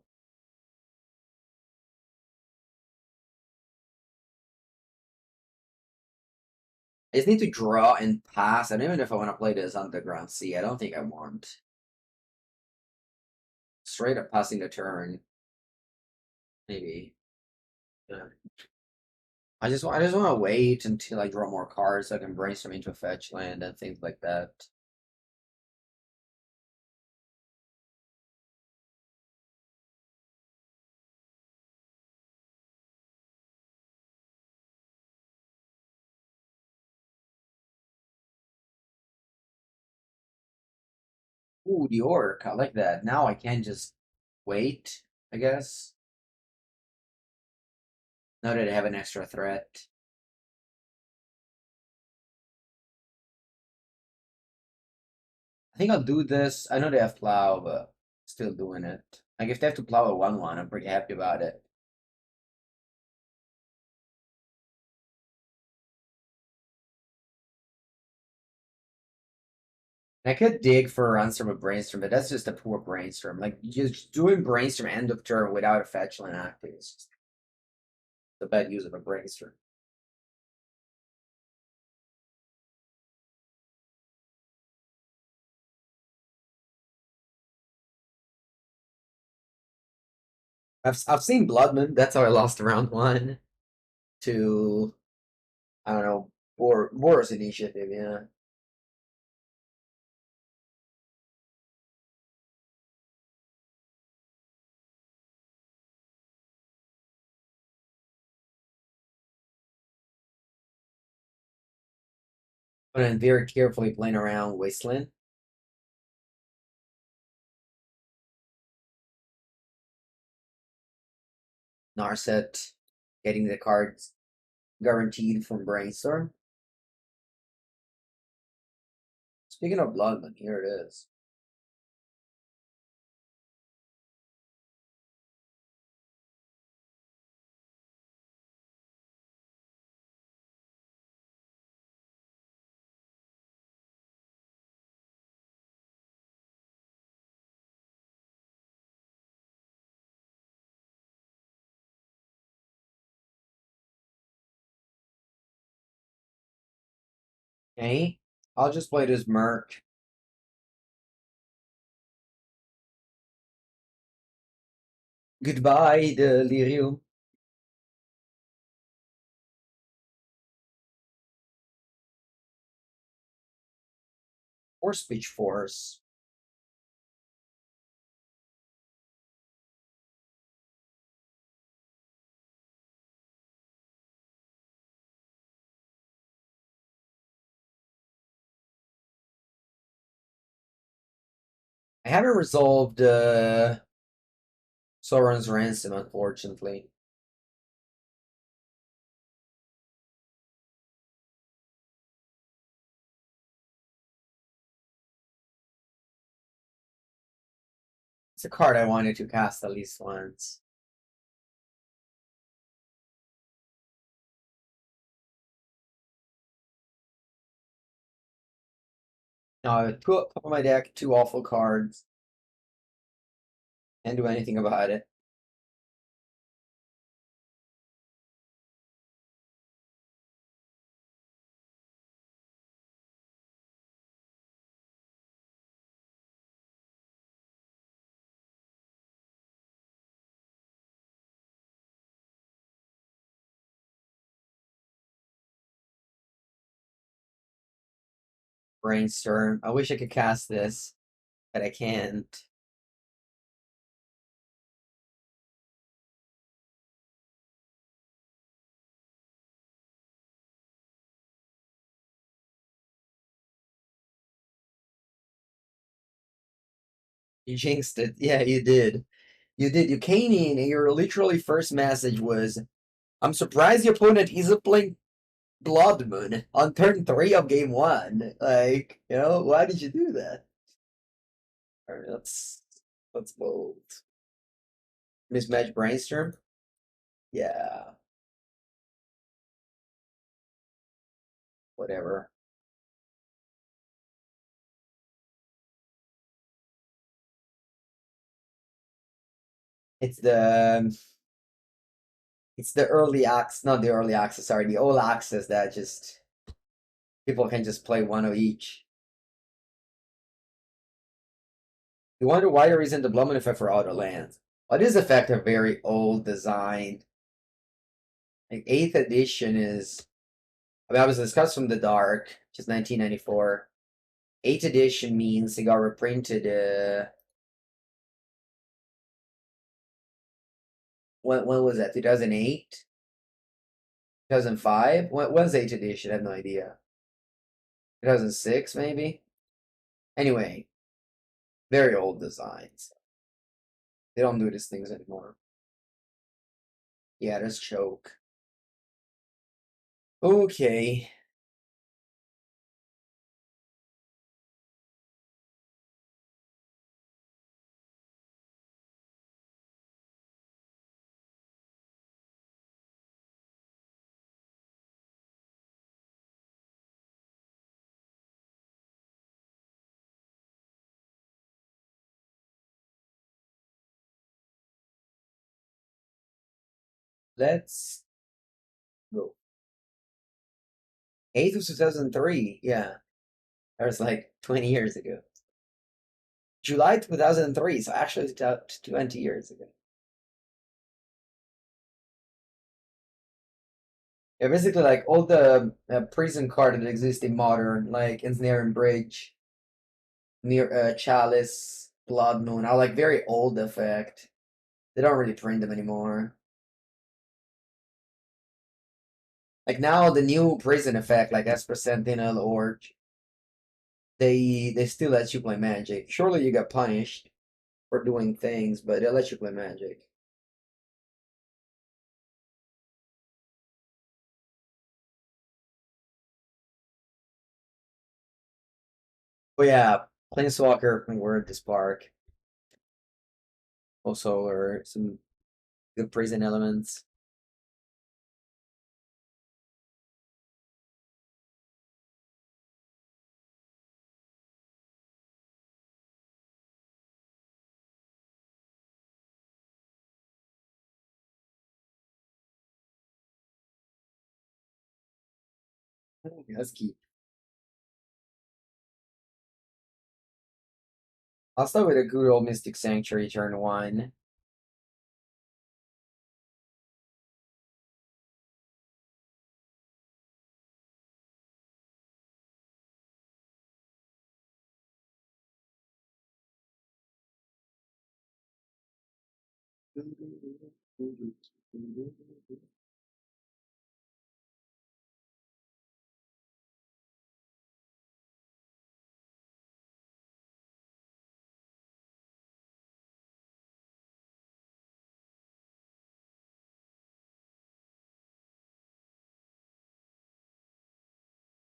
I just need to draw and pass. I don't even know if I want to play this Underground Sea. I don't think I want. Straight up passing the turn. Maybe. Yeah. I just want to wait until I draw more cards so I can brainstorm into a fetch land and things like that. Ooh, the Orc. I like that. Now I can just wait, I guess. Now that I have an extra threat. I think I'll do this. I know they have Plow, but still doing it. Like, if they have to Plow a 1-1, I'm pretty happy about it. I could dig for a Ransom of Brainstorm, but that's just a poor Brainstorm. Like, just doing Brainstorm end of turn without a fetch land active is just a bad use of a Brainstorm. I've seen Bloodman. That's how I lost round one to, I don't know, Boris Initiative. Yeah. But I'm very carefully playing around Wasteland. Narset getting the cards guaranteed from Brainstorm. Speaking of Bloodman, here it is. Okay, I'll just play this Merc. Goodbye, Delirium. Or Speech Force. I haven't resolved Sauron's Ransom, unfortunately. It's a card I wanted to cast at least once. No, top of my deck, two awful cards. Can't do anything about it. Brainstorm. I wish I could cast this, but I can't. You jinxed it. Yeah, you did. You did. You came in and your literally first message was, I'm surprised your opponent isn't playing Blood Moon on turn 3 of game 1. Like, why did you do that? Alright, that's bold. Mismatch Brainstorm? Yeah. Whatever. It's the early access, not the early access, sorry, the old access that just people can just play one of each. You wonder why there isn't the Blummin effect for auto lands. Well, this effect a very old design. Like 8th edition is, I mean, I was discussed from the dark, which is 1994. 8th edition means they got reprinted. When was that? 2008, 2005. When was 8th edition? I have no idea. 2006 maybe. Anyway, very old designs. They don't do these things anymore. Yeah, there's choke. Okay. Let's go. 8th was 2003. Yeah. That was like 20 years ago. July 2003, so actually it's 20 years ago. Yeah, basically like all the prison card that exist in modern, like Ensnaring Bridge, near Chalice, Blood Moon, are like very old effect. They don't really print them anymore. Like now the new prison effect, like Esper Sentinel or they still let you play Magic. Surely you get punished for doing things, but they'll let you play Magic. But yeah, Planeswalker can word the spark. Also, or some good prison elements. Let's keep. I'll start with a good old Mystic Sanctuary turn one.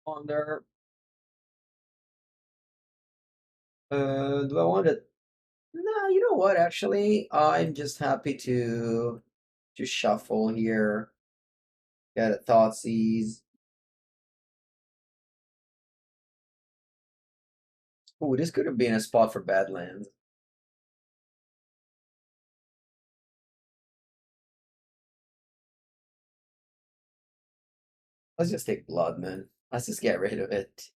Wonder. Do I want to? No, you know what? Actually, I'm just happy to shuffle here. Got a Thoughtseize. Oh, this could have been a spot for Badlands. Let's just take Blood, man. Let's just get rid of it.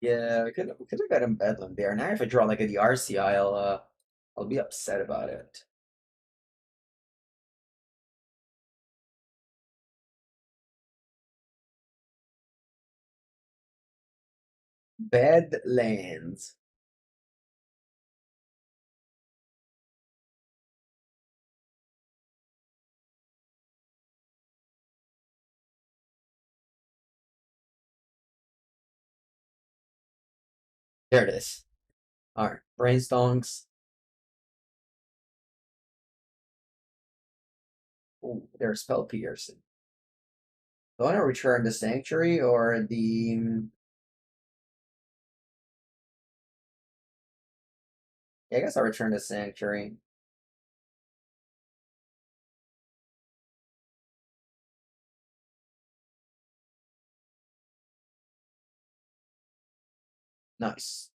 Yeah, we could have got him Bedlam there. Now if I draw like a DRC, I'll be upset about it. Badlands. There it is. Alright. Brainstorms. Oh, there's spell piercing. Do I want to return the sanctuary or the yeah, I guess I'll return the sanctuary. Nice.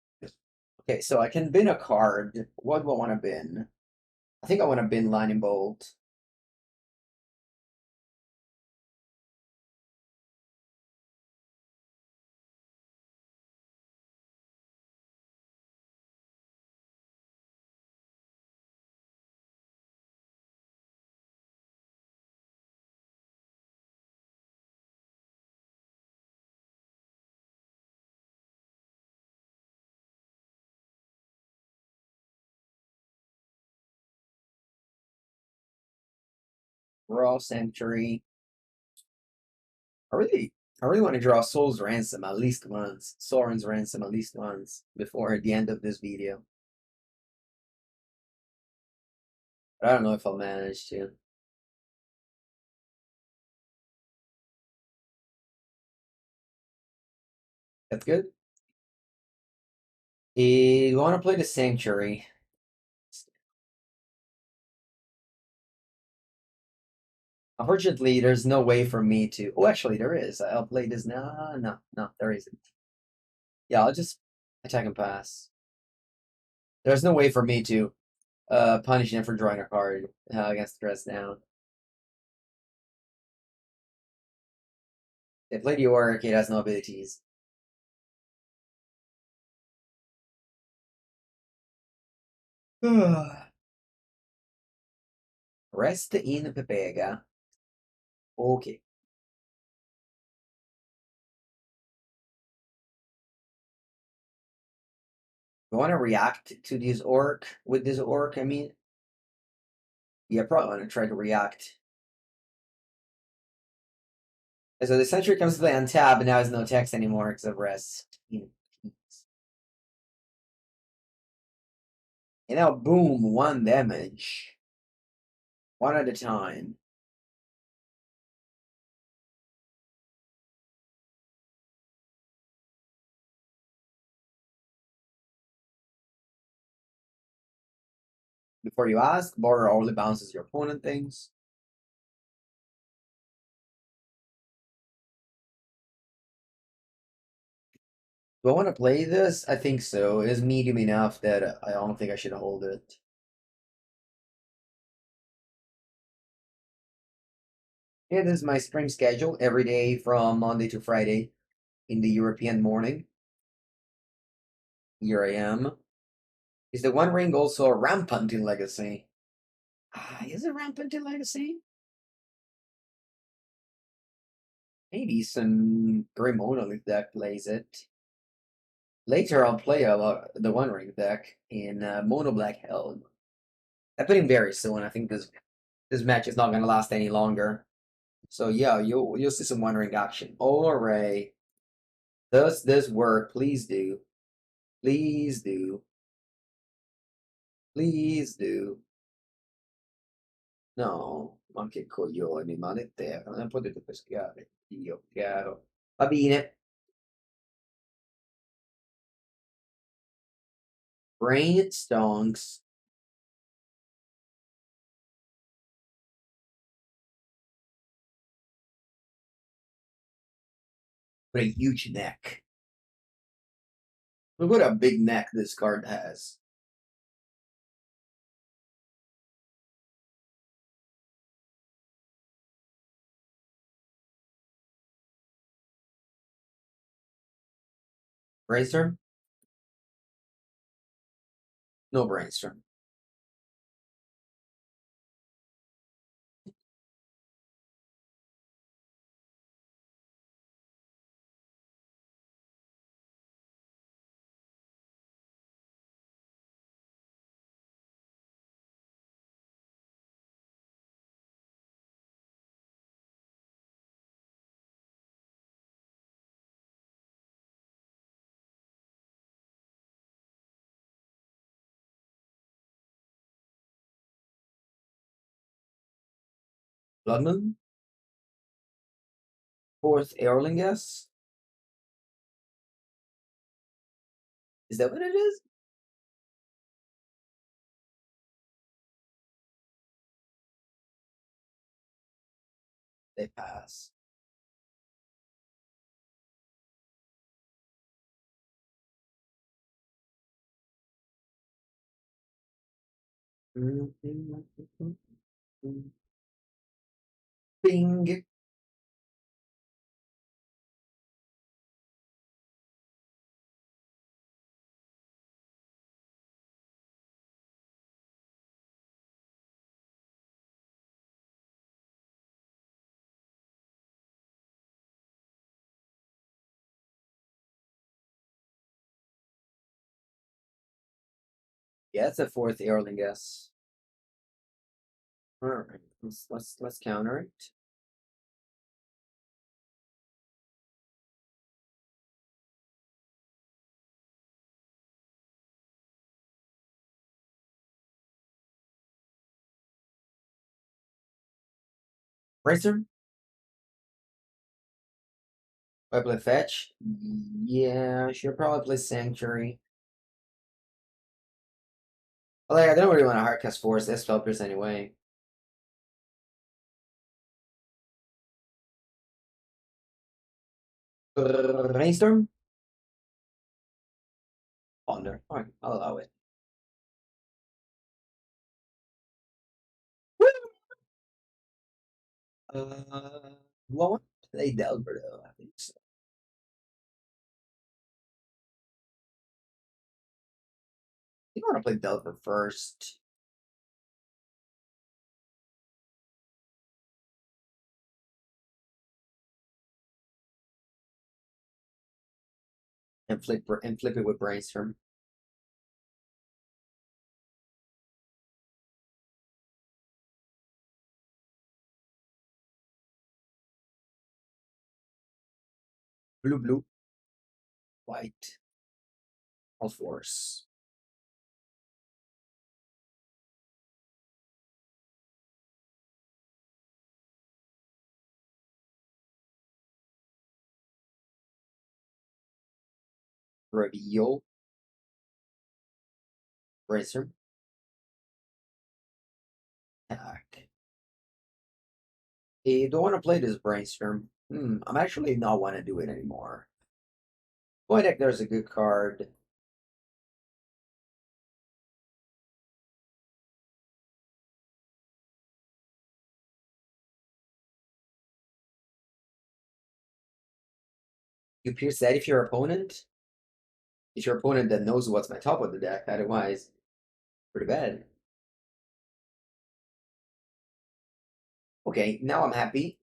Okay, so I can bin a card. What do I want to bin? I think I want to bin Lightning Bolt. Raw Sanctuary. I really I really want to draw Soul's Ransom at least once. Sauron's Ransom at least once before the end of this video. But I don't know if I'll manage to. That's good. You want to play the Sanctuary. Unfortunately, there's no way for me to. Oh, actually, there is. I'll play this now. No, no, there isn't. Yeah, I'll just attack and pass. There's no way for me to punish him for drawing a card against Dress Down. They play the Orc, it has no abilities. Rest in Pepega. Okay. You want to react to this Orc with this Orc? I mean, yeah, probably want to try to react. And so the Sentry comes to play on tab, and now has no text anymore because of Rest in Peace. And now, boom, 1 damage. 1 at a time. Before you ask, Borrower only bounces your opponent things. Do I want to play this? I think so. It is medium enough that I don't think I should hold it. Yeah, this is my stream schedule every day from Monday to Friday in the European morning. Here I am. Is the One Ring also rampant in Legacy? Is it rampant in Legacy? Maybe some Grim Monolith deck plays it. Later, I'll play the One Ring deck in Mono Black Helm. Happening very soon. I think this match is not going to last any longer. So yeah, you'll see some One Ring action. Alright. Does this work? Please do. Please do. Please do. No, ma che coglioni, maleterra, non potete pescare. Dio chiaro. Va bene. Brain stonks. What a huge neck. Look what a big neck this card has. Brainstorm? No brainstorm. Blood Moon? Fourth Aerlingus? Is that what it is? They pass. Bing. Yeah, it's a fourth Aerlingus. Alright, let's counter it. Bracer? I play fetch? Yeah, I should probably play Sanctuary. Like, I don't really want to hardcast Force this Spellpierce anyway. Brainstorm? Ponder. Alright, I'll allow it. Do I want to play Delver though? I think so. I think I want to play Delver first. And flip it with Brainstorm. Blue, white. All force. Reveal. Brainstorm. Attack. Hey, don't want to play this Brainstorm. I'm actually not want to do it anymore. Boy, deck, there's a good card. You pierce that if your opponent? If your opponent that knows what's my top of the deck, otherwise, pretty bad. Okay, now I'm happy.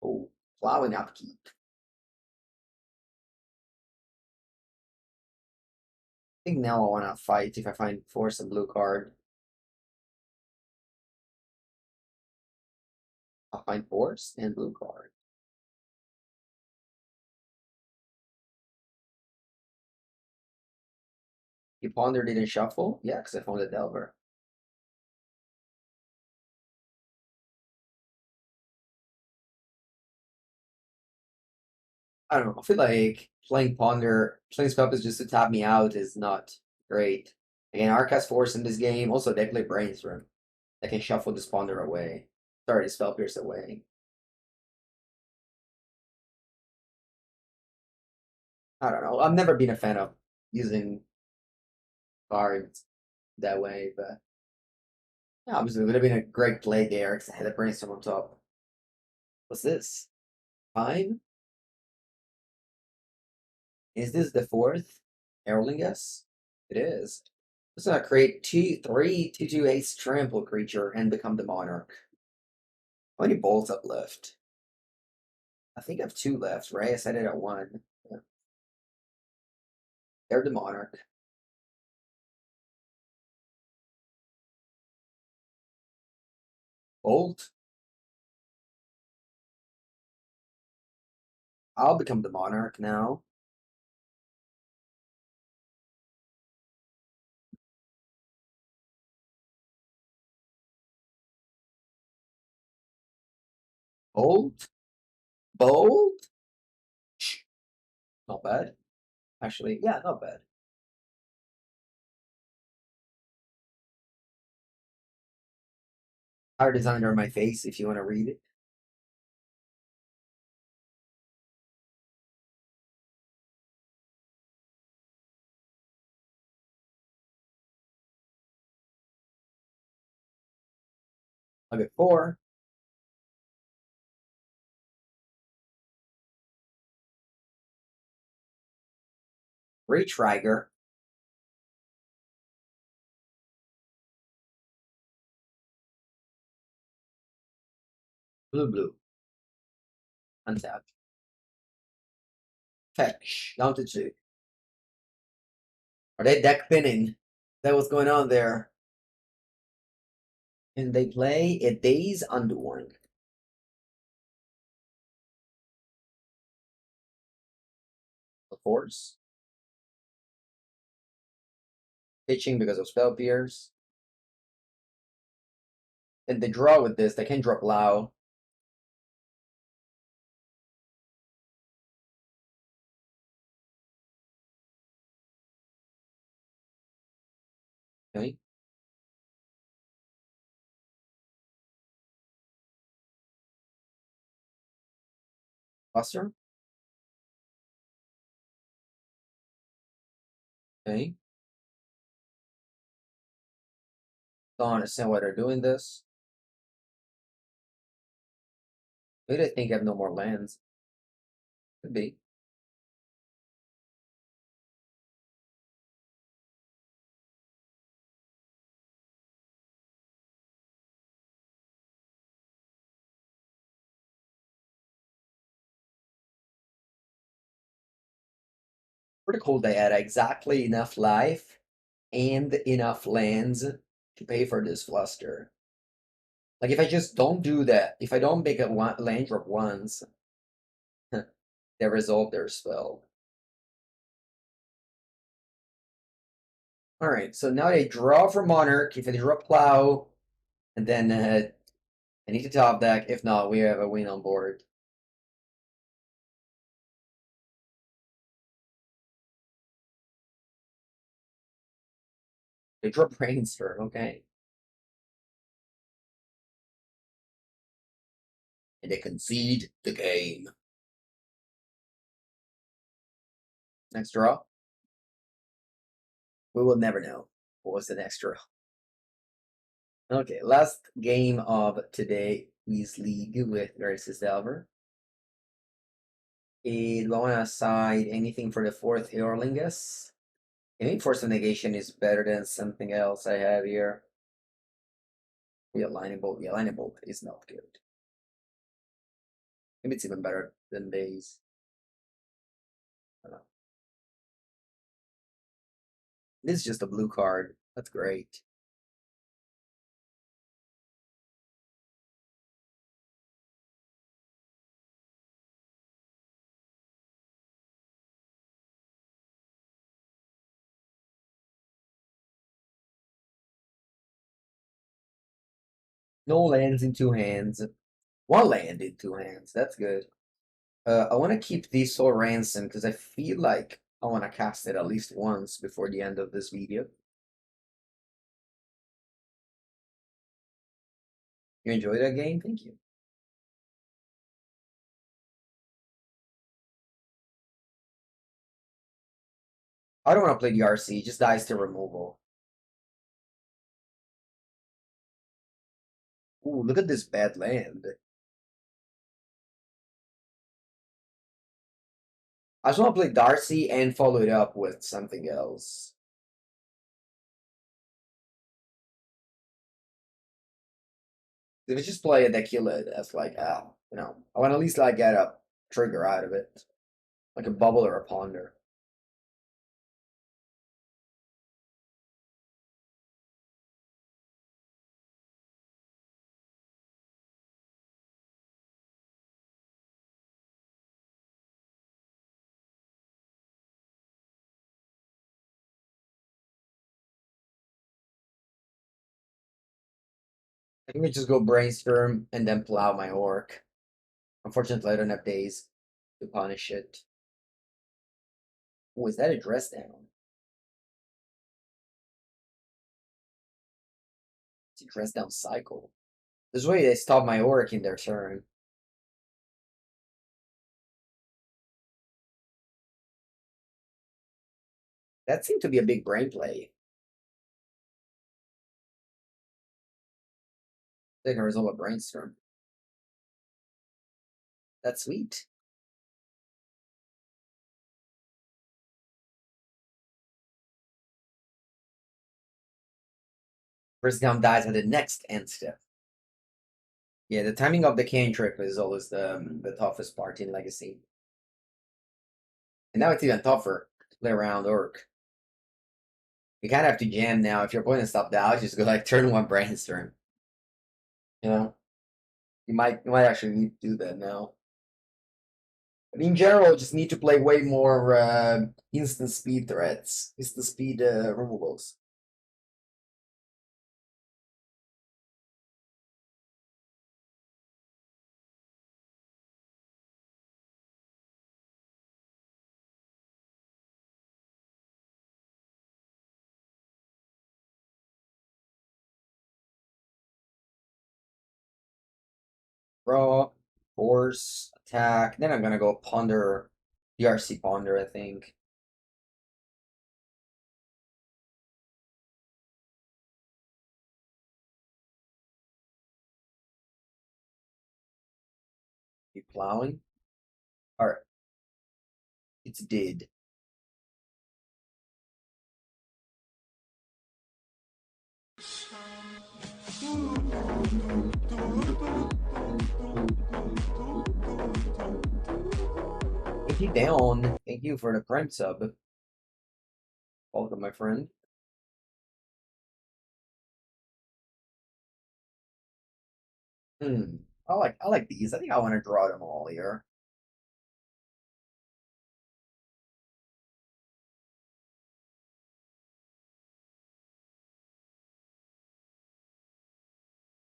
Oh, plowing upkeep. I think now I want to fight if I find force a blue card. I'll find force and blue card. You pondered it in shuffle? Yeah, because I found a Delver. I don't know. I feel like playing Ponder, playing Spell just to tap me out is not great. Again, Arcast Force in this game. Also, they play Brainstorm. They can shuffle this Ponder away. Sorry, the Spell Pierce away. I don't know. I've never been a fan of using cards that way, but yeah, obviously it would have been a great play there because I had a Brainstorm on top. What's this? 5? Is this the 4th? Erlingus? It is. Let's not create 2/3 ace trample creature and become the monarch. How many bolts up left? I think I have 2 left, right? I said it at 1. Yeah. They're the monarch. Bolt. I'll become the monarch now. Bolt. Bolt. Not bad. Actually, yeah, not bad. Art is under my face if you want to read it. I'll get 4. Retrigger. Blue. Untap. Fetch. Down to 2. Are they deck pinning? Is that what's going on there? And they play a Daze Underworld. Of course. Pitching because of spell pierce. And they draw with this, they can drop Lao. Okay. Buster. Okay. Don't understand why they're doing this. Maybe I think I have no more lands. Could be. Pretty cool they had exactly enough life and enough lands to pay for this fluster. Like if I just don't do that, if I don't make a land drop once, they resolve their spell. Alright, so now they draw for Monarch. If they draw Plow, and then I need to top deck. If not, we have a win on board. They draw Brainstorm, okay. And they concede the game. Next draw. We will never know what was the next draw. Okay, last game of today's league with Grixis Delver. Do I want to side anything for the fourth Eorlingus? I think Force of Negation is better than something else I have here. Realignable is not good. Maybe it's even better than Daze. I don't know. This is just a blue card. That's great. No lands in two hands. One land in two hands. That's good. I want to keep this Soul Ransom because I feel like I want to cast it at least once before the end of this video. You enjoyed that game? Thank you. I don't want to play the RC. It just dies to removal. Ooh, look at this bad land. I just want to play Darcy and follow it up with something else. If I just play it, they kill it. That's like, I want to at least like get a trigger out of it, like a bubble or a ponder. I think we just go Brainstorm and then plow my orc. Unfortunately, I don't have Daze to punish it. Oh, is that a dress down? It's a dress down cycle. This way they stop my orc in their turn. That seemed to be a big brain play. They can resolve a Brainstorm. That's sweet. First down dies at the next end step. Yeah, the timing of the cantrip is always the toughest part in Legacy. And now it's even tougher to play around Orc. You kind of have to jam now. If your opponent stop down, just go like turn one Brainstorm. You know? You might actually need to do that now. But in general, just need to play way more instant speed threats, instant speed removals. Draw, force, attack. Then I'm gonna go ponder, DRC ponder, I think. plowing? Alright. It's did. Thank you down. Thank you for the prime sub. Welcome, my friend. I like these. I think I want to draw them all here.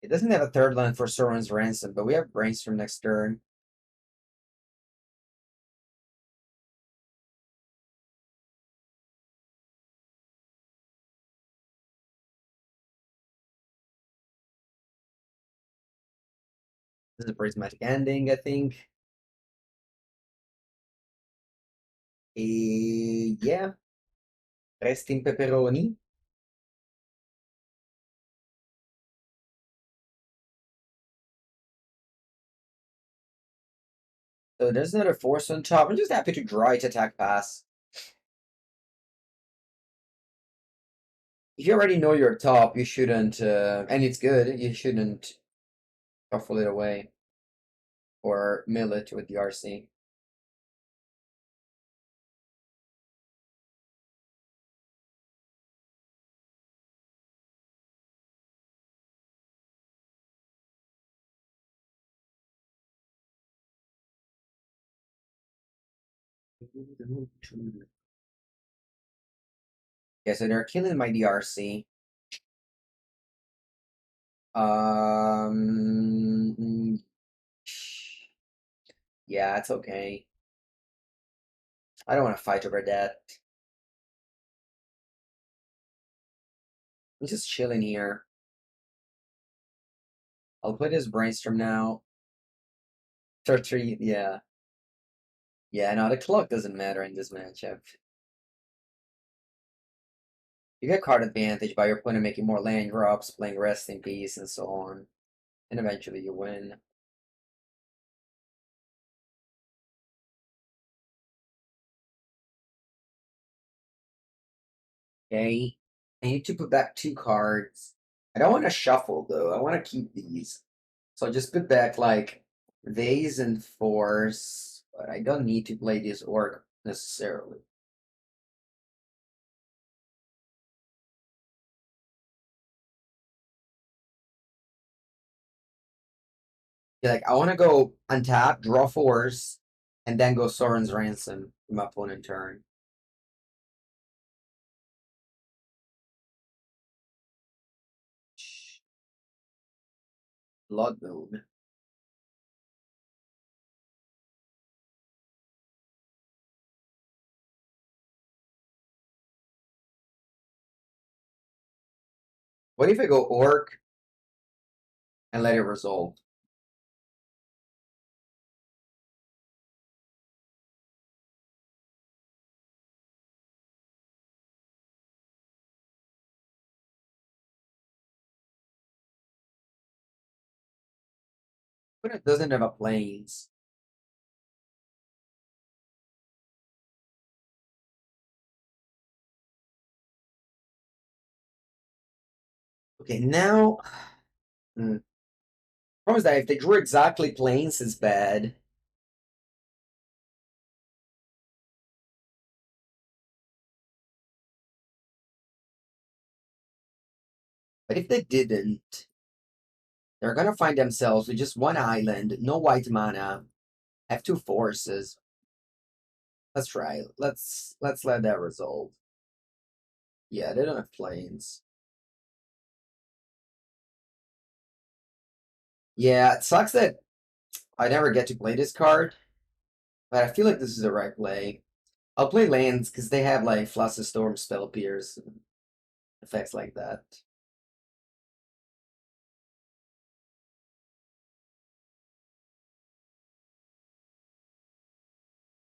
It doesn't have a third land for Sauron's Ransom, but we have Brainstorm next turn. This is a prismatic ending, I think. Yeah. Rest in pepperoni. So there's another force on top. I'm just happy to draw it attack pass. If you already know your top, you shouldn't, and it's good, you shouldn't shuffle it away or mill it with the RC. Yeah, so they're killing my DRC. Yeah, it's okay. I don't want to fight over that. I'm just chilling here. I'll play this Brainstorm now. 3, yeah. Yeah, no, the clock doesn't matter in this matchup. You get card advantage by your opponent making more land drops, playing Rest in Peace, and so on. And eventually you win. Okay. I need to put back 2 cards. I don't want to shuffle, though. I want to keep these. So I just put back, like, Daze and Force. But I don't need to play this Orc necessarily. Yeah, like, I want to go untap, draw Force, and then go Sauron's Ransom for my opponent turn. Blood Moon. What if I go Orc and let it resolve? But it doesn't have a planes. Okay, now. Problem is that if they drew exactly planes, it's bad. But if they didn't, they're gonna find themselves with just 1 island, no white mana, have 2 forces. Let's try. Let's let that resolve. Yeah, they don't have planes. Yeah, it sucks that I never get to play this card, but I feel like this is the right play. I'll play lands because they have like Fluster Storm, Spell Pierce, effects like that.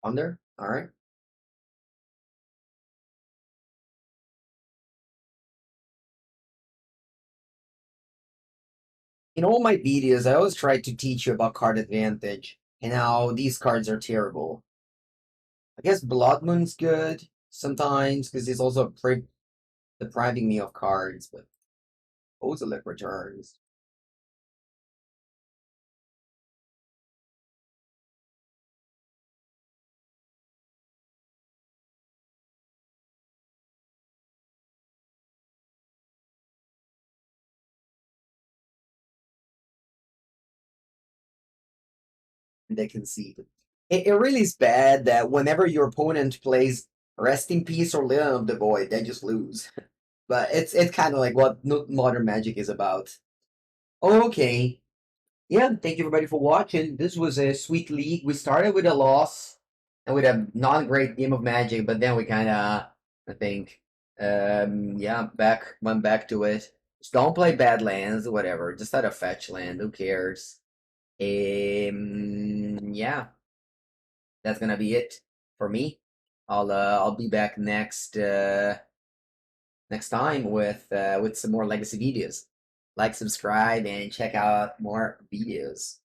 Under? Alright. In all my videos, I always try to teach you about card advantage. And now these cards are terrible. I guess Blood Moon's good sometimes because it's also depriving me of cards, but Ozilic returns. They concede. It really is bad that whenever your opponent plays Rest in Peace or Lilian of the Void, they just lose. But it's kind of like what modern Magic is about. Okay. Yeah, thank you everybody for watching. This was a sweet league. We started with a loss and with a not great game of Magic, but then we kind of, I think, yeah, went back to it. Just don't play Badlands, whatever. Just had a fetch land. Who cares? Yeah, that's gonna be it for me. I'll be back next time with some more legacy videos. Like, subscribe, and check out more videos.